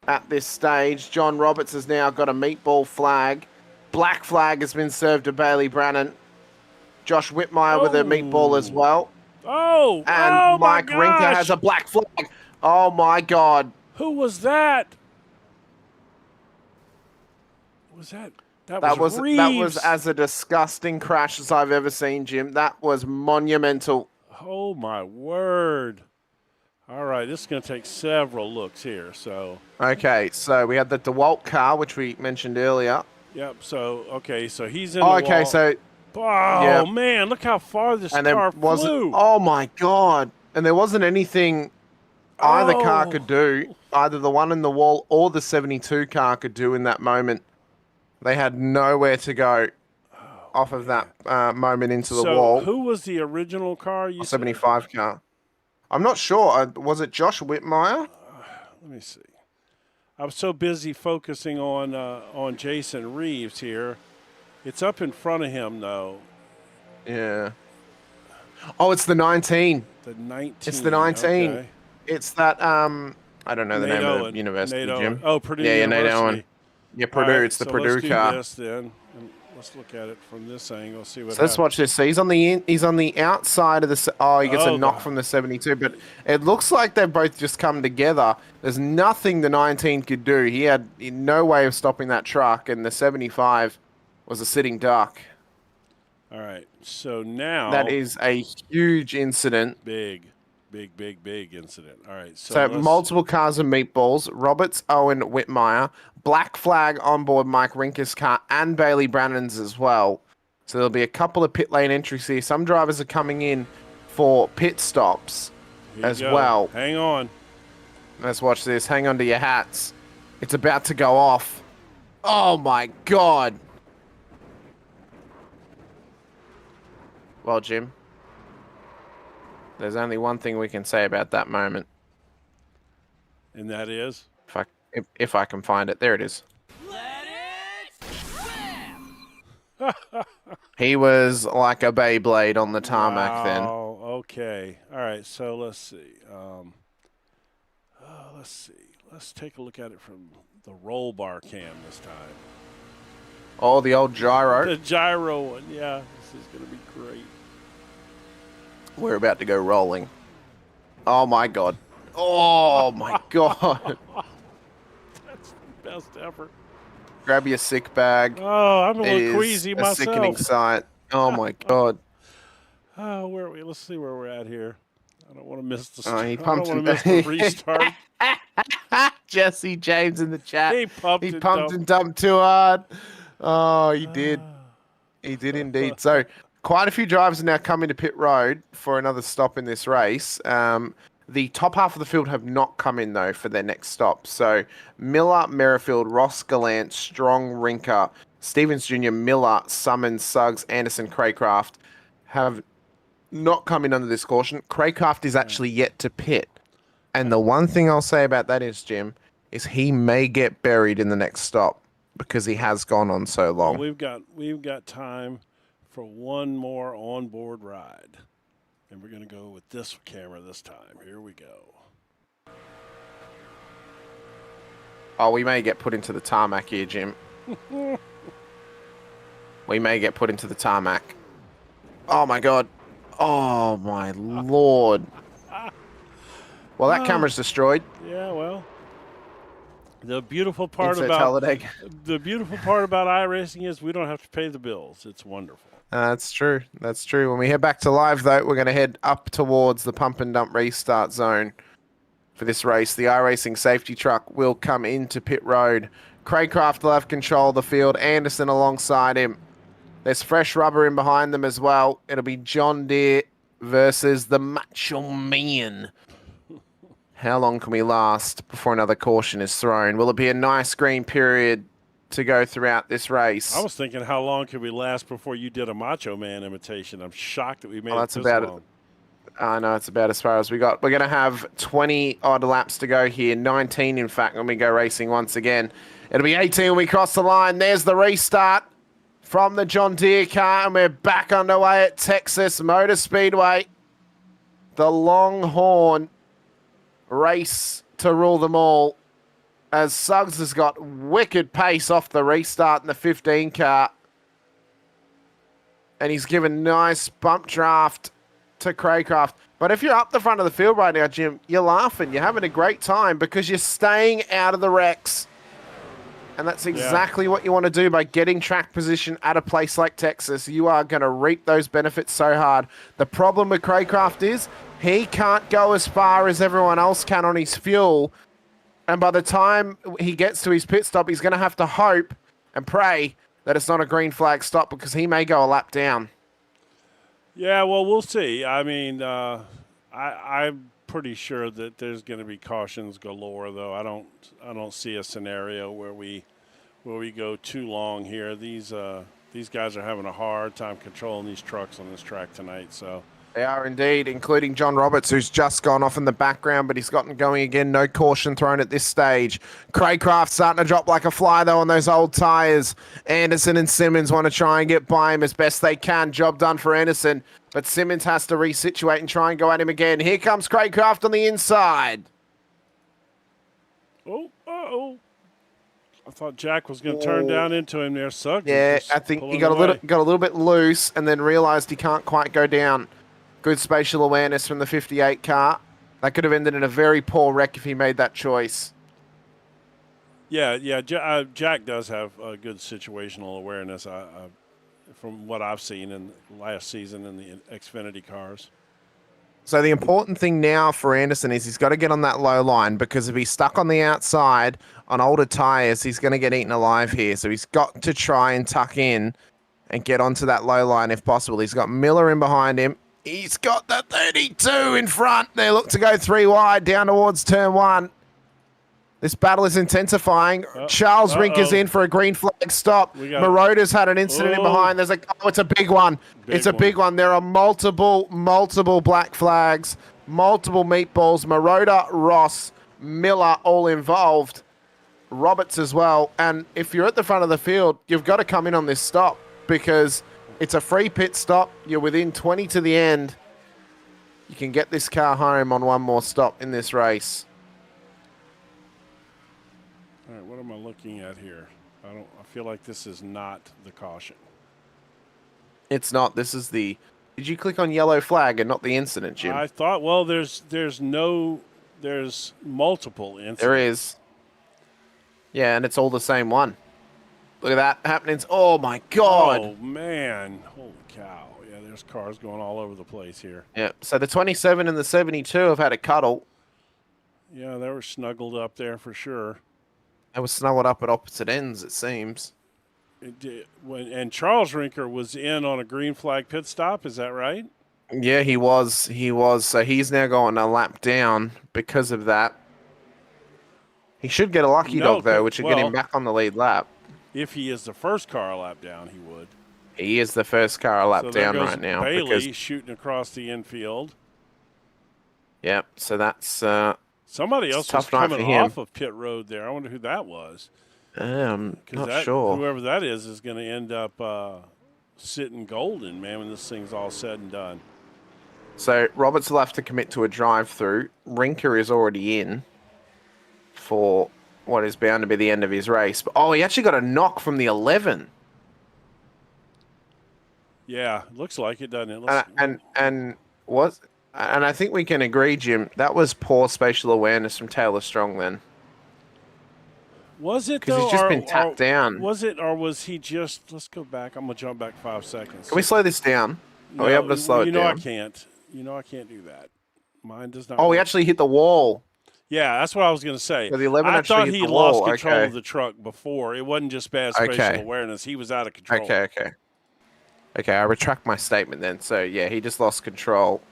at this stage. John Roberts has now got a meatball flag. Black flag has been served to Bailey Brannan. Josh Whitmire with a meatball as well. And Mike Rinker has a black flag. Oh, my God. Who was that? That was Reeves. That was as a disgusting crash as I've ever seen, Jim. That was monumental. Oh, my word. All right, this is going to take several looks here. So Okay, so we had the DeWalt car, which we mentioned earlier. Yep. So he's in. The Okay, wall. so oh man, look how far this car flew. Oh my God! And there wasn't anything either car could do. Either the one in the wall or the 72 car could do in that moment. They had nowhere to go off of that moment into the wall. Who was the original car? You 75 car. I'm not sure. Was it Josh Whitmire? Let me see. I was so busy focusing on Jason Reeves here. It's up in front of him, though. Yeah. Oh, it's the 19. The 19. It's the 19. Okay. It's that, I don't know the name of the university, Jim. Oh, Purdue University. University. Nate Owen. Yeah, Purdue. Right, it's the so Purdue let's car. Do this then. let's look at it from this angle. See what. So let's watch this. So he's on the outside of the. Oh, he gets a knock from the 72. But it looks like they've both just come together. There's nothing the 19 could do. He had no way of stopping that truck, and the 75 was a sitting duck. All right. So now that is a huge incident. Big incident. All right. So multiple cars and meatballs. Roberts, Owen, Whitmire. Black flag on board Mike Rinker's car and Bailey Brannan's as well. So there'll be a couple of pit lane entries here. Some drivers are coming in for pit stops as well. Hang on. Let's watch this. Hang on to your hats. It's about to go off. Oh my God. Well, Jim, there's only one thing we can say about that moment. And that is? If I can find it. There it is. He was like a Beyblade on the tarmac then. Oh, okay. All right, so let's see. Let's take a look at it from the roll bar cam this time. Oh, the old gyro. The gyro one, yeah. This is going to be great. We're about to go rolling. Oh, my God. Oh, my God. That's the best ever. Grab your sick bag. Oh, I'm a little queasy myself. It's a sickening sight. Oh, my God. Oh, where are we? Let's see where we're at here. I don't want to miss the he pumped I don't want to miss the restart. Jesse James in the chat. He pumped and dumped too hard. Oh, he did. He did indeed. So quite a few drivers are now coming to pit road for another stop in this race. The top half of the field have not come in, though, for their next stop. So Miller, Merrifield, Ross, Gallant, Strong, Rinker, Stevens Jr., Miller, Summons, Suggs, Anderson, Craycraft have not come in under this caution. Craycraft is actually yet to pit. And the one thing I'll say about that is, Jim, is he may get buried in the next stop because he has gone on so long. Well, we've got time for one more onboard ride. And we're going to go with this camera this time. Here we go. Oh, we may get put into the tarmac here, Jim. We may get put into the tarmac. Oh, my God. Oh, my Lord. Well, that camera's destroyed. Yeah, well. The beautiful part about iRacing is we don't have to pay the bills. It's wonderful. That's true. That's true. When we head back to live, though, we're going to head up towards the pump and dump restart zone for this race. The iRacing safety truck will come into pit road. Craycraft will have control of the field. Anderson alongside him. There's fresh rubber in behind them as well. It'll be John Deere versus the Macho Man. How long can we last before another caution is thrown? Will it be a nice green period to go throughout this race? I was thinking, how long could we last before you did a Macho Man imitation? I'm shocked that we made it this long. I know, it's about as far as we got. We're going to have 20 odd laps to go here. 19, in fact, when we go racing once again. It'll be 18 when we cross the line. There's the restart from the John Deere car, and we're back underway at Texas Motor Speedway. The Longhorn race to rule them all, as Suggs has got wicked pace off the restart in the 15 car. And he's given nice bump draft to Craycraft. But if you're up the front of the field right now, Jim, you're laughing. You're having a great time because you're staying out of the wrecks. And that's exactly what you want to do by getting track position at a place like Texas. You are going to reap those benefits so hard. The problem with Craycraft is he can't go as far as everyone else can on his fuel. And by the time he gets to his pit stop, he's going to have to hope and pray that it's not a green flag stop because he may go a lap down. Yeah, well, we'll see. I mean, I'm pretty sure that there's going to be cautions galore, though. I don't see a scenario where we go too long here. These guys are having a hard time controlling these trucks on this track tonight, so. They are indeed, including John Roberts, who's just gone off in the background, but he's gotten going again. No caution thrown at this stage. Craycraft starting to drop like a fly, though, on those old tyres. Anderson and Simmons want to try and get by him as best they can. Job done for Anderson, but Simmons has to resituate and try and go at him again. Here comes Craycraft on the inside. Oh, uh-oh. I thought Jack was going to turn down into him there. Suggs. Yeah, I think he got a little bit loose and then realized he can't quite go down. Good spatial awareness from the 58 car. That could have ended in a very poor wreck if he made that choice. Yeah. Jack does have a good situational awareness from what I've seen in last season in the Xfinity cars. So the important thing now for Anderson is he's got to get on that low line, because if he's stuck on the outside on older tires, he's going to get eaten alive here. So he's got to try and tuck in and get onto that low line if possible. He's got Miller in behind him. He's got the 32 in front. They look to go 3 wide down towards turn 1. This battle is intensifying. Charles Rinker's in for a green flag stop. Morota's had an incident in behind. There's it's a big one. It's a big one. There are multiple black flags, multiple meatballs. Morota, Ross, Miller, all involved. Roberts as well. And if you're at the front of the field, you've got to come in on this stop, because it's a free pit stop. You're within 20 to the end. You can get this car home on one more stop in this race. All right, what am I looking at here? I feel like this is not the caution. It's not. This is the. Did you click on yellow flag and not the incident, Jim? I thought. Well, there's multiple incidents. There is. Yeah, and it's all the same one. Look at that happening. Oh my God! Oh man! Holy cow! Yeah, there's cars going all over the place here. Yeah. So the 27 and the 72 have had a cuddle. Yeah, they were snuggled up there for sure. They were snuggled up at opposite ends, it seems. And Charles Rinker was in on a green flag pit stop. Is that right? Yeah, he was. He was. So he's now going a lap down because of that. He should get a lucky dog, though, which would get him back on the lead lap. If he is the first car a lap down, he would. He is the first car a lap down right now. Bailey shooting across the infield. Yep, so that's... Somebody else was coming off of pit road there. I wonder who that was. Not sure. Whoever that is going to end up sitting golden, man, when this thing's all said and done. So Roberts will have to commit to a drive-through. Rinker is already in for what is bound to be the end of his race. But, he actually got a knock from the 11. Yeah, looks like it, doesn't it? And I think we can agree, Jim, that was poor spatial awareness from Taylor Strong then. Was it, because he's just been tapped down. Was it, or was he just... Let's go back. I'm going to jump back 5 seconds. Can we slow this down? No, Are we able to slow it down? I can't. I can't do that. Mine does not... he actually hit the wall. Yeah, that's what I was going to say. So the 11 I actually thought hit he the lost wall. control of the truck before. It wasn't just bad spatial awareness. He was out of control. Okay, I retract my statement then. So, yeah, he just lost control.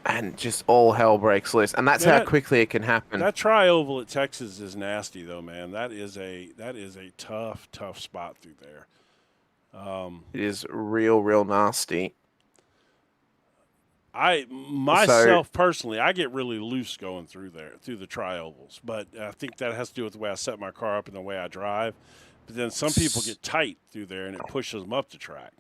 And just all hell breaks loose. And that's how quickly it can happen. That tri-oval at Texas is nasty, though, man. That is a tough spot through there. It is real nasty. Myself personally, I get really loose going through the tri-ovals. But I think that has to do with the way I set my car up and the way I drive. But then some people get tight through there, and it pushes them up the track.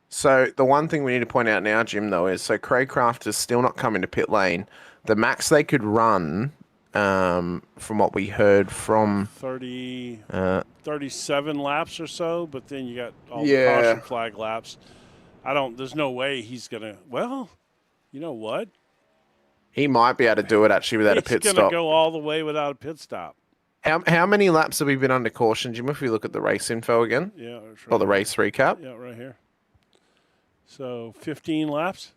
So the one thing we need to point out now, Jim, though, is Craycraft is still not coming to pit lane. The max they could run, from what we heard from 37 laps or so, but then you got all the caution flag laps. There's no way he's going to, well, you know what? He might be able to do it actually without a pit stop. He's going to go all the way without a pit stop. How many laps have we been under caution, Jim, if we look at the race info again? Yeah. Right or the race recap? Yeah, right here. So 15 laps?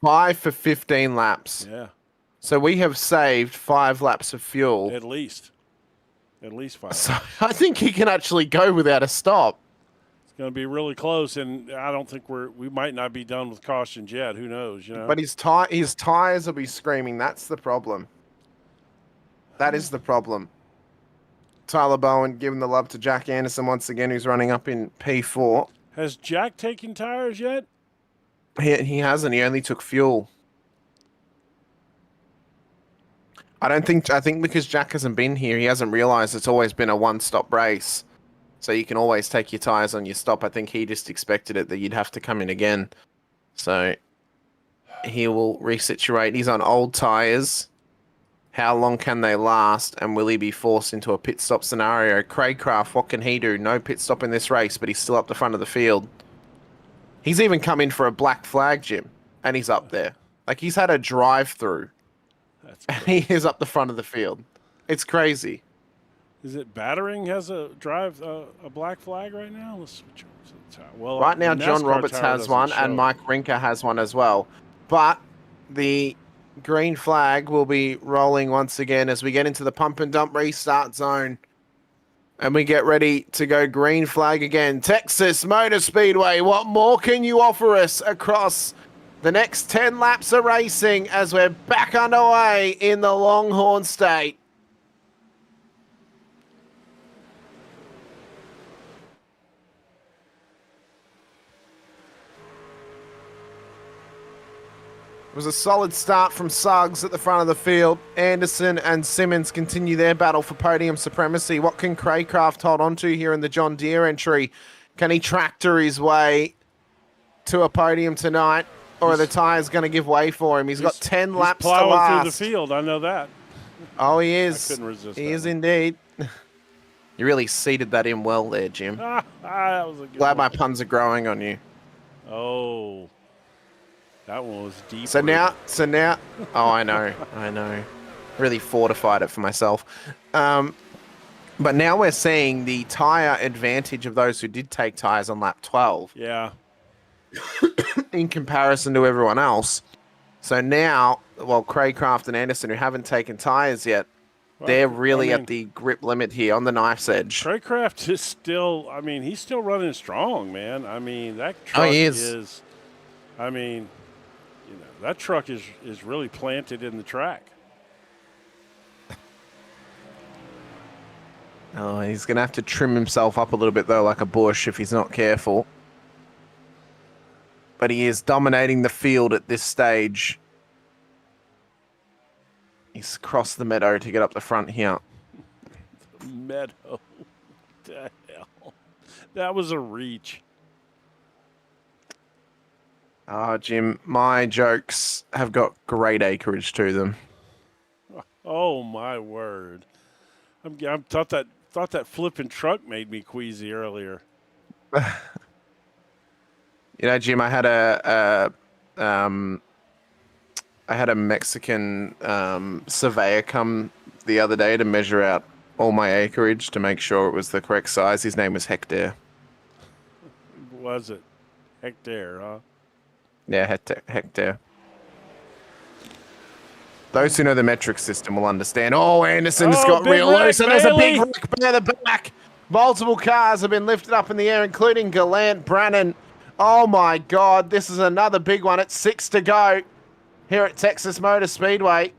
5 for 15 laps. Yeah. So we have saved 5 laps of fuel. At least 5. So I think he can actually go without a stop. It's going to be really close, and I don't think we might not be done with cautions yet. Who knows? But his tires will be screaming. That's the problem. That is the problem. Tyler Bowen giving the love to Jack Anderson once again, who's running up in P4. Has Jack taken tires yet? He hasn't. He only took fuel. I think because Jack hasn't been here, he hasn't realized it's always been a one-stop race. So you can always take your tires on your stop. I think he just expected it that you'd have to come in again. So he will resituate. He's on old tires. How long can they last, and will he be forced into a pit stop scenario? Craycraft, what can he do? No pit stop in this race, but he's still up the front of the field. He's even come in for a black flag, Jim, and he's up there. Like, he's had a drive-through, and he is up the front of the field. It's crazy. Is it Battering has a black flag right now? Let's switch over to the tower. Well, Right now, the John NASCAR Roberts tower has doesn't one, show and it. Mike Rinker has one as well. But the green flag will be rolling once again as we get into the pump and dump restart zone. And we get ready to go green flag again. Texas Motor Speedway, what more can you offer us across the next 10 laps of racing as we're back underway in the Longhorn State? It was a solid start from Suggs at the front of the field. Anderson and Simmons continue their battle for podium supremacy. What can Craycraft hold on to here in the John Deere entry? Can he tractor his way to a podium tonight? Or are the tyres going to give way for him? He's got 10 laps to last. Plowing through the field, I know that. Oh, he is. I couldn't resist He that is one. indeed. You really seeded that in well there, Jim. That was a good Glad one. my puns are growing on you. Oh, that one was deep. So now, oh, I know. Really fortified it for myself. But now we're seeing the tyre advantage of those who did take tyres on lap 12 Yeah. in comparison to everyone else. So now, well, Craycraft and Anderson, who haven't taken tyres yet, they're really at the grip limit here on the knife's edge. Craycraft is still, he's still running strong, man. That truck he is. That truck is really planted in the track. Oh, he's going to have to trim himself up a little bit, though, like a bush if he's not careful. But he is dominating the field at this stage. He's crossed the meadow to get up the front here. Meadow. What the hell? That was a reach. Oh, Jim, my jokes have got great acreage to them. Oh my word! I thought that flipping truck made me queasy earlier. Jim, I had a Mexican surveyor come the other day to measure out all my acreage to make sure it was the correct size. His name was Hector. Was it Hector? Huh? Yeah, Hector. Those who know the metric system will understand. Oh, Anderson's got big real wreck, loose, and there's a big Bailey. wreck by the back. Multiple cars have been lifted up in the air, including Gallant Brannon. Oh my God, this is another big one. It's 6 to go here at Texas Motor Speedway.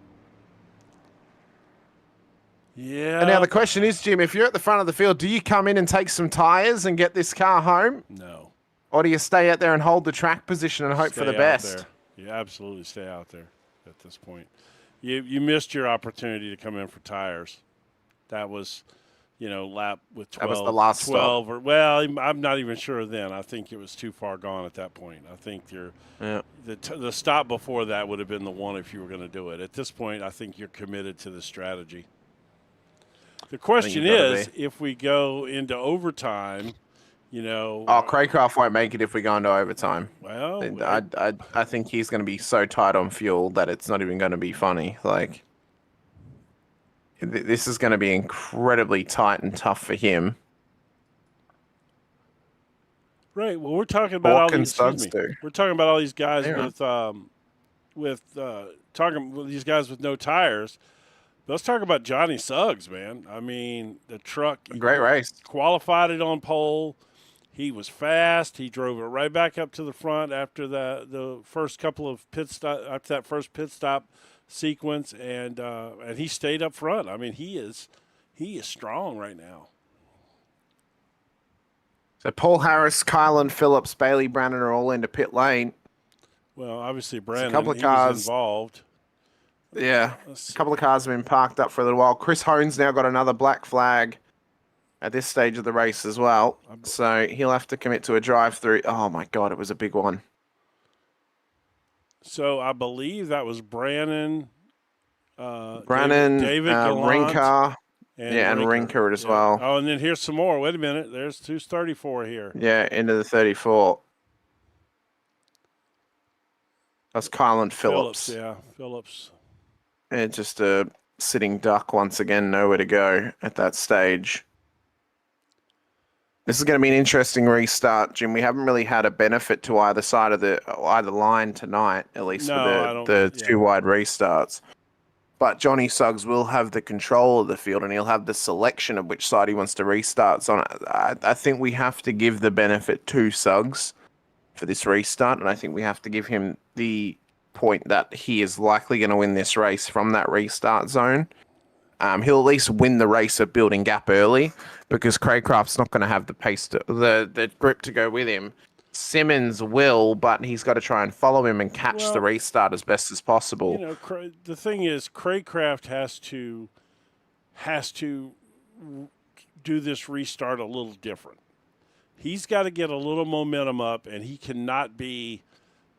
Yeah. And now the question is, Jim, if you're at the front of the field, do you come in and take some tires and get this car home? No. Or do you stay out there and hold the track position and hope for the Stay out best? there. You absolutely stay out there at this point. You missed your opportunity to come in for tires. That was, lap with 12. That was the last 12 or I'm not even sure then. I think it was too far gone at that point. I think the stop before that would have been the one if you were going to do it. At this point, I think you're committed to the strategy. The question is, if we go into overtime, Craycraft won't make it if we go into overtime. Well, I think he's going to be so tight on fuel that it's not even going to be funny. Like, this is going to be incredibly tight and tough for him. Right. Well, we're talking about We're talking about all these guys with these guys with no tires. Let's talk about Johnny Suggs, man. The truck. Great race. Qualified it on pole. He was fast. He drove it right back up to the front after the first couple of after that first pit stop sequence, and he stayed up front. He is strong right now. So Paul Harris, Kylan Phillips, Bailey Brannon are all into pit lane. Well, obviously Brandon, a couple of he cars was involved. Yeah, a couple of cars have been parked up for a little while. Chris Hone's now got another black flag at this stage of the race as well. So he'll have to commit to a drive-through. Oh, my God, it was a big one. So I believe that was Brannon, Brannon, David Gallant, Rinker, and and Rinker as well. Oh, and then here's some more. Wait a minute. There's 234 here. Yeah, into the 34. That's Kylan Phillips. Phillips. And just a sitting duck once again, nowhere to go at that stage. This is going to be an interesting restart, Jim. We haven't really had a benefit to either side of either line tonight, at least for the two wide restarts. But Johnny Suggs will have the control of the field, and he'll have the selection of which side he wants to restart. So I think we have to give the benefit to Suggs for this restart, and I think we have to give him the point that he is likely going to win this race from that restart zone. He'll at least win the race of building gap early because Craycraft's not going to have the pace, the grip to go with him. Simmons will, but he's got to try and follow him and catch the restart as best as possible. You know, the thing is, Craycraft has to do this restart a little different. He's got to get a little momentum up, and he cannot be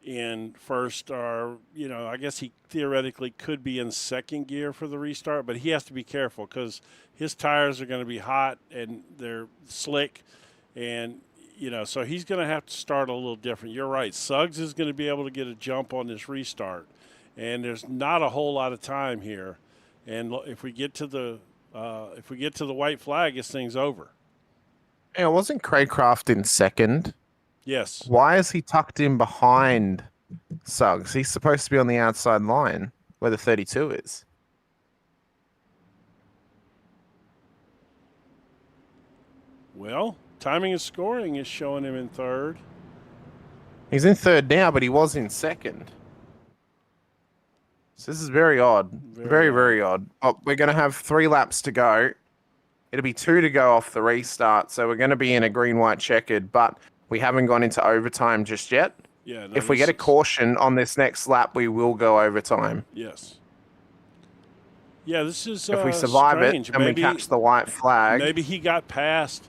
in first or, you know, I guess he theoretically could be in second gear for the restart, but he has to be careful because his tires are going to be hot and they're slick, and you know, so he's going to have to start a little different. You're right. Suggs is going to be able to get a jump on this restart, and there's not a whole lot of time here. And if we get to the white flag, this thing's over. Yeah, wasn't Craycraft in second? Yes. Why is he tucked in behind Suggs? He's supposed to be on the outside line where the 32 is. Well, timing and scoring is showing him in third. He's in third now, but he was in second. So this is very odd. Very odd. Oh, we're going to have 3 laps to go. It'll be 2 to go off the restart. So we're going to be in a green-white checkered, but we haven't gone into overtime just yet. Yeah. No, if we get a caution on this next lap, we will go overtime. Yes. Yeah, this is if we survive strange. it and we catch the white flag. Maybe he got past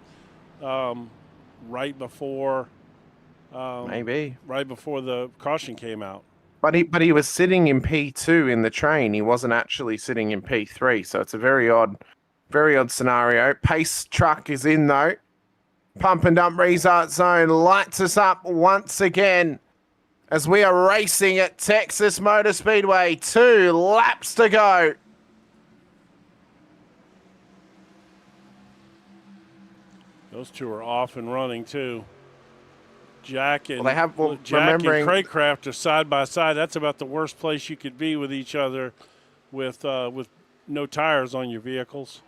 right before the caution came out. But he was sitting in P2 in the train. He wasn't actually sitting in P3, so it's a very odd scenario. Pace truck is in though. Pump and dump restart zone lights us up once again as we are racing at Texas Motor Speedway. 2 laps to go. Those two are off and running too. Jack and Craycraft are side by side. That's about the worst place you could be with each other, with no tires on your vehicles.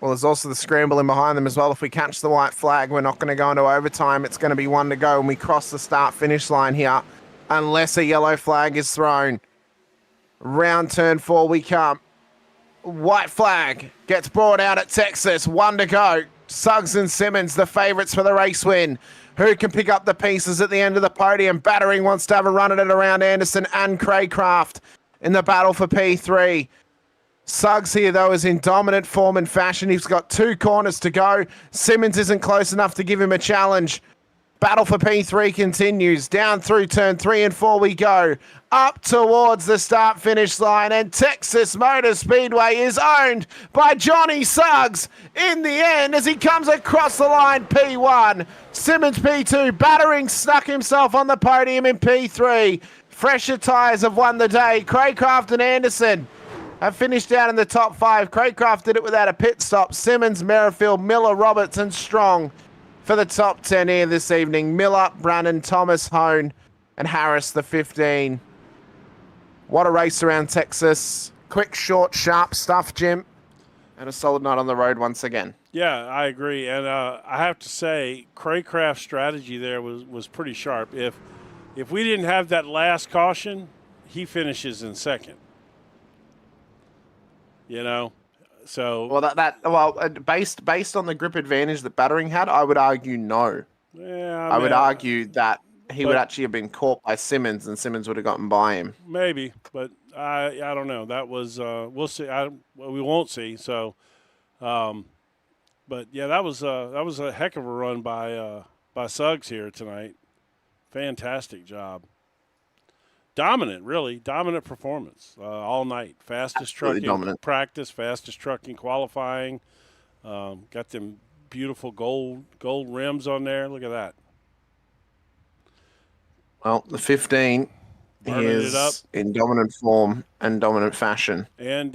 Well, there's also the scramble in behind them as well. If we catch the white flag, we're not going to go into overtime. It's going to be 1 to go, and we cross the start-finish line here, unless a yellow flag is thrown. Round turn 4 we come. White flag gets brought out at Texas. 1 to go. Suggs and Simmons, the favourites for the race win. Who can pick up the pieces at the end of the podium? Battering wants to have a run at it around Anderson and Craycraft in the battle for P3. Suggs here, though, is in dominant form and fashion. He's got 2 corners to go. Simmons isn't close enough to give him a challenge. Battle for P3 continues. Down through turn 3 and 4 we go. Up towards the start-finish line, and Texas Motor Speedway is owned by Johnny Suggs in the end as he comes across the line, P1. Simmons, P2, Battering snuck himself on the podium in P3. Fresher tyres have won the day. Craycraft and Anderson have finished out in the top 5. Craycraft did it without a pit stop. Simmons, Merrifield, Miller, Roberts, and Strong for the top 10 here this evening. Miller, Brannon, Thomas, Hone, and Harris, the 15. What a race around Texas. Quick, short, sharp stuff, Jim. And a solid night on the road once again. Yeah, I agree. And I have to say, Craycraft's strategy there was pretty sharp. If we didn't have that last caution, he finishes in second. You know? So based on the grip advantage that Battering had, I would argue no. Yeah, I would argue that he would actually have been caught by Simmons, and Simmons would have gotten by him. Maybe, but I don't know. That was we'll see. We won't see. So, but yeah, that was a heck of a run by Suggs here tonight. Fantastic job. dominant, really dominant performance all night. Fastest Absolutely truck in dominant. practice, fastest truck in qualifying. Got them beautiful gold rims on there. Look at that. Well, the 15 Burning it up. is in dominant form and dominant fashion. And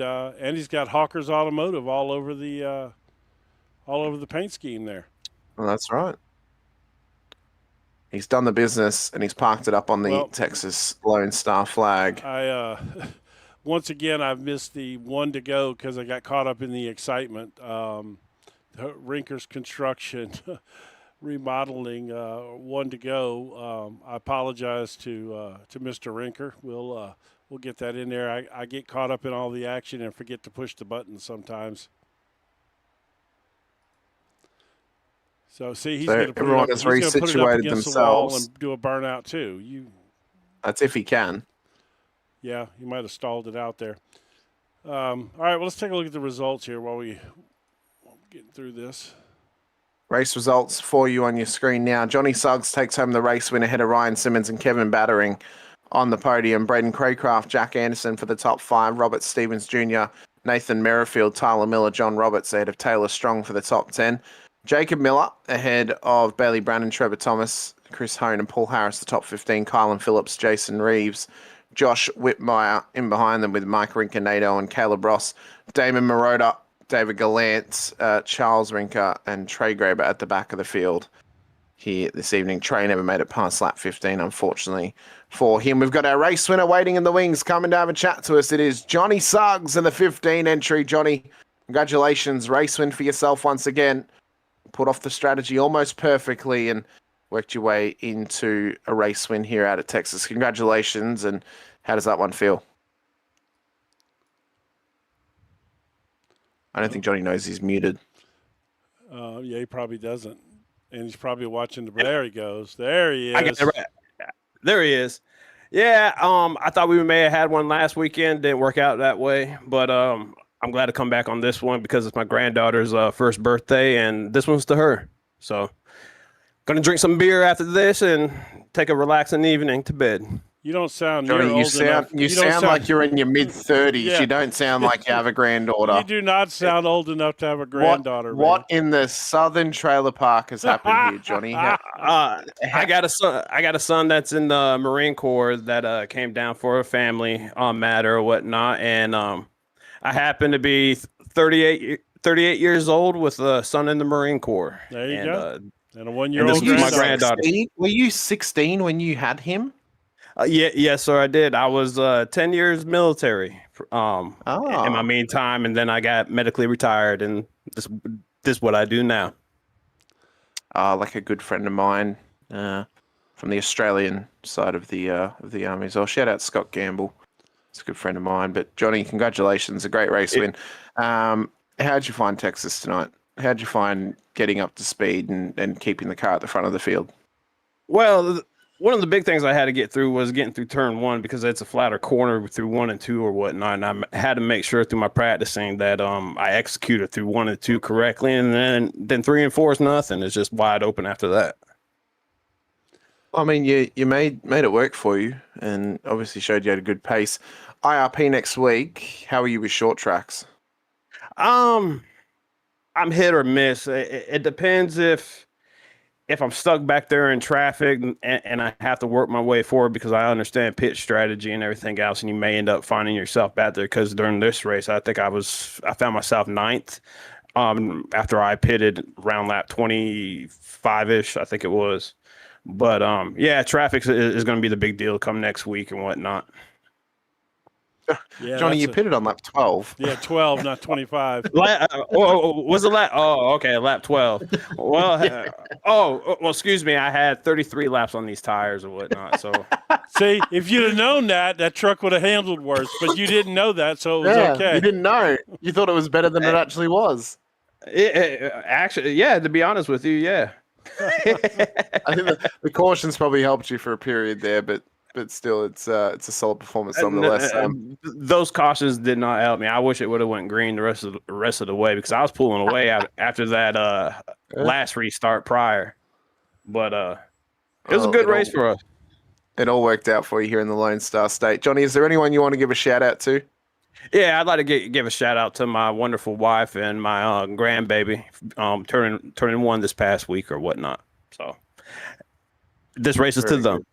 he's got Hawker's Automotive all over the paint scheme there. Well, that's right. He's done the business and he's parked it up on the Texas Lone Star flag. Once again, I've missed the one to go because I got caught up in the excitement. Rinker's Construction remodeling one to go. I apologize to Mr. Rinker. We'll get that in there. I get caught up in all the action and forget to push the button sometimes. So see, he's going to put everyone it up, has resituated themselves and do a burnout too. That's if he can. Yeah, he might have stalled it out there. All right, well, let's take a look at the results here while we get through this. Race results for you on your screen now. Johnny Suggs takes home the race win ahead of Ryan Simmons and Kevin Battering on the podium. Braden Craycraft, Jack Anderson for the top 5. Robert Stevens Jr., Nathan Merrifield, Tyler Miller, John Roberts ahead of Taylor Strong for the top 10. Jacob Miller ahead of Bailey Brandon, Trevor Thomas, Chris Hone and Paul Harris, the top 15. Kylan Phillips, Jason Reeves, Josh Whitmire in behind them with Mike Rinconado and Caleb Ross, Damon Marotta, David Gallant, Charles Rinker and Trey Graber at the back of the field here this evening. Trey never made it past lap 15, unfortunately, for him. We've got our race winner waiting in the wings, coming to have a chat to us. It is Johnny Suggs in the 15 entry. Johnny, congratulations. Race win for yourself once again. Put off the strategy almost perfectly and worked your way into a race win here out at Texas. Congratulations. And how does that one feel? I don't think Johnny knows he's muted. Yeah, he probably doesn't. And he's probably watching there he goes. There he is. I got it right. There he is. Yeah, I thought we may have had one last weekend. Didn't work out that way. But I'm glad to come back on this one because it's my granddaughter's first birthday, and this one's to her. So gonna drink some beer after this and take a relaxing evening to bed. You don't sound Johnny, near old enough. You sound like you're in your mid-30s. Yeah. You don't sound like you have a granddaughter. You do not sound old enough to have a granddaughter. What in the southern trailer park has happened here, Johnny? I got a son. I got a son that's in the Marine Corps that came down for a family matter or whatnot, and I happen to be 38 years old with a son in the Marine Corps. There you go. And a 1-year-old this is my granddaughter. Were you 16 when you had him? Yes, sir, I did. I was 10 years military in my meantime, and then I got medically retired, and this is what I do now. Like a good friend of mine from the Australian side of the army as well. Shout out Scott Gamble. It's a good friend of mine. But Johnny, congratulations. A great race win. How'd you find Texas tonight? How'd you find getting up to speed and keeping the car at the front of the field? Well, one of the big things I had to get through was getting through turn 1 because it's a flatter corner through 1 and 2 or whatnot. And I had to make sure through my practicing that I executed through 1 and 2 correctly. And then 3 and 4 is nothing. It's just wide open after that. I mean, you made it work for you and obviously showed you had a good pace. IRP next week, how are you with short tracks? I'm hit or miss. It depends if I'm stuck back there in traffic and I have to work my way forward because I understand pit strategy and everything else, and you may end up finding yourself back there because during this race, I think I found myself 9th after I pitted around lap 25-ish, I think it was. But yeah, traffic is going to be the big deal come next week and whatnot. Yeah, Johnny, you pitted on lap 12. Yeah, 12, not 25. Was it lap? Oh, okay, lap 12. Well, excuse me. I had 33 laps on these tires or whatnot. So, see, if you'd have known that truck would have handled worse. But you didn't know that, so it was okay. You didn't know. You thought it was better than it actually was. Actually, yeah. To be honest with you, yeah. I think the cautions probably helped you for a period there, but still, it's a solid performance nonetheless. Those cautions did not help me. I wish it would have went green the rest of the way because I was pulling away after that last restart prior. But it was a good race for us. It all worked out for you here in the Lone Star State. Johnny, is there anyone you want to give a shout out to? Yeah, I'd like to give a shout out to my wonderful wife and my grandbaby, turning one this past week or whatnot. So this race is to them.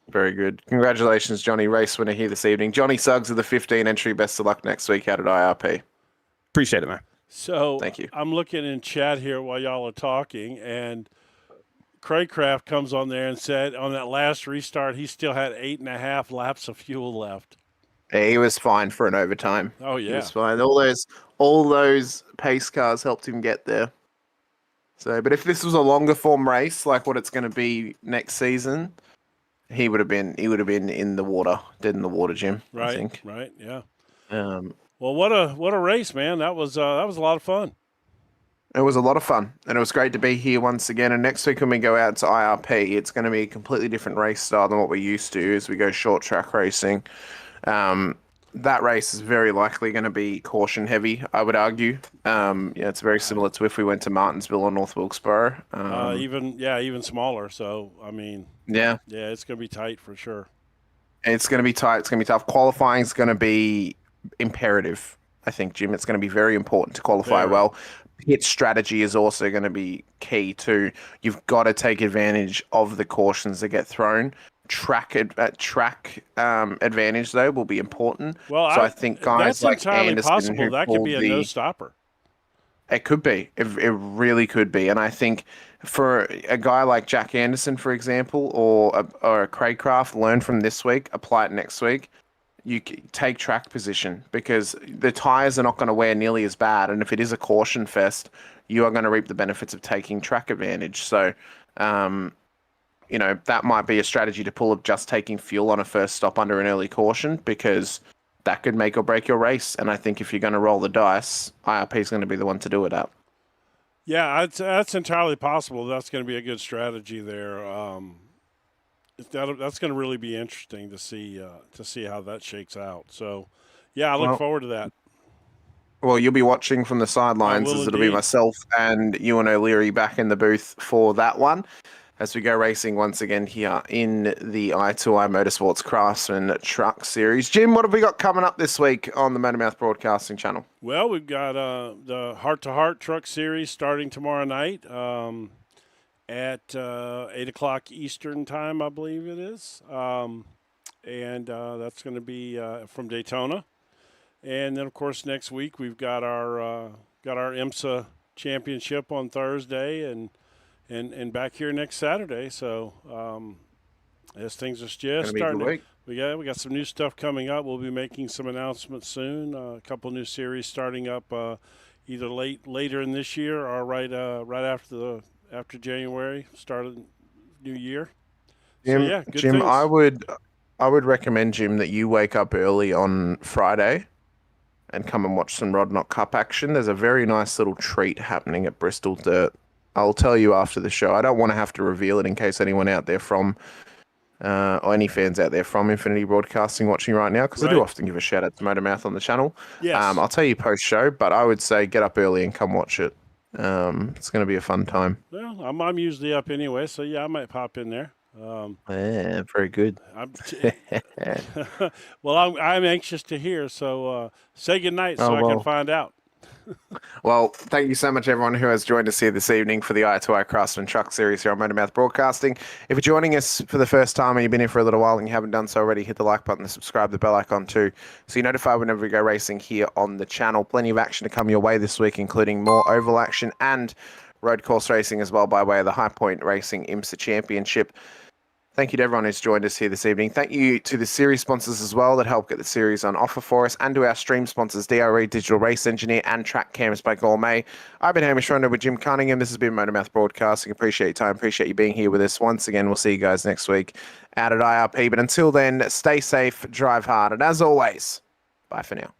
Very good. Congratulations, Johnny, race winner here this evening. Johnny Suggs of the 15 entry. Best of luck next week out at IRP. Appreciate it, man. So thank you. I'm looking in chat here while y'all are talking, and Craycraft comes on there and said on that last restart he still had 8.5 laps of fuel left. Yeah, he was fine for an overtime. Oh yeah, he was fine. All those pace cars helped him get there. So, but if this was a longer form race like what it's going to be next season, he would have been in the water, dead in the water, Jim. Right, I think. right, yeah. Well, what a race, man! That was a lot of fun. It was a lot of fun, and it was great to be here once again. And next week when we go out to IRP, it's going to be a completely different race style than what we're used to as we go short track racing. That race is very likely going to be caution heavy, I would argue. It's very similar to if we went to Martinsville or North Wilkesboro. Even smaller. So, I mean, yeah, it's going to be tight for sure. It's going to be tight. It's going to be tough. Qualifying is going to be imperative, I think, Jim. It's going to be very important to qualify well. Pit strategy is also going to be key too. You've got to take advantage of the cautions that get thrown. Track advantage though will be important. Well, so I think guys like entirely Anderson, possible. That could be a no stopper. It could be. It really could be. And I think for a guy like Jack Anderson, for example, or a Craycraft, learn from this week, apply it next week. You take track position because the tires are not going to wear nearly as bad. And if it is a caution fest, you are going to reap the benefits of taking track advantage. So, that might be a strategy to pull of just taking fuel on a first stop under an early caution because that could make or break your race. And I think if you're going to roll the dice, IRP is going to be the one to do it at. Yeah, that's entirely possible. That's going to be a good strategy there. That's going to really be interesting to see how that shakes out. So, yeah, I look forward to that. Well, you'll be watching from the sidelines as it'll be myself and Ewan O'Leary back in the booth for that one as we go racing once again here in the I2I Motorsports Craftsman Truck Series. Jim, what have we got coming up this week on the MotorMouth Broadcasting channel? Well, we've got the Heart to Heart Truck Series starting tomorrow night. At 8 o'clock Eastern time, I believe it is. And that's going to be from Daytona. And then, of course, next week we've got our IMSA championship on Thursday and back here next Saturday. So as things are just starting, we got some new stuff coming up. We'll be making some announcements soon. A couple new series starting up either later in this year or right after January, start of the new year. Jim, so, yeah, good Jim, things. I would recommend, Jim, that you wake up early on Friday and come and watch some Rod Knot Cup action. There's a very nice little treat happening at Bristol Dirt. I'll tell you after the show. I don't want to have to reveal it in case anyone out there from, or any fans out there from Infinity Broadcasting watching right now, because I do often give a shout out to MotorMouth on the channel. Yes. I'll tell you post-show, but I would say get up early and come watch it. It's going to be a fun time. Well, I'm usually up anyway, so yeah, I might pop in there. Yeah, very good. Well, I'm anxious to hear. So say goodnight so I can find out. Well, thank you so much, everyone who has joined us here this evening for the I2I Craftsman Truck Series here on MotorMouth Broadcasting. If you're joining us for the first time and you've been here for a little while and you haven't done so already, hit the like button and subscribe the bell icon too, so you're notified whenever we go racing here on the channel. Plenty of action to come your way this week, including more oval action and road course racing as well by way of the High Point Racing IMSA Championship. Thank you to everyone who's joined us here this evening. Thank you to the series sponsors as well that help get the series on offer for us, and to our stream sponsors, DRE Digital Race Engineer and Track Cams by Gourmet. I've been Hamish Rondo with Jim Cunningham. This has been MotorMouth Broadcasting. Appreciate your time. Appreciate you being here with us. Once again, we'll see you guys next week out at IRP. But until then, stay safe, drive hard, and as always, bye for now.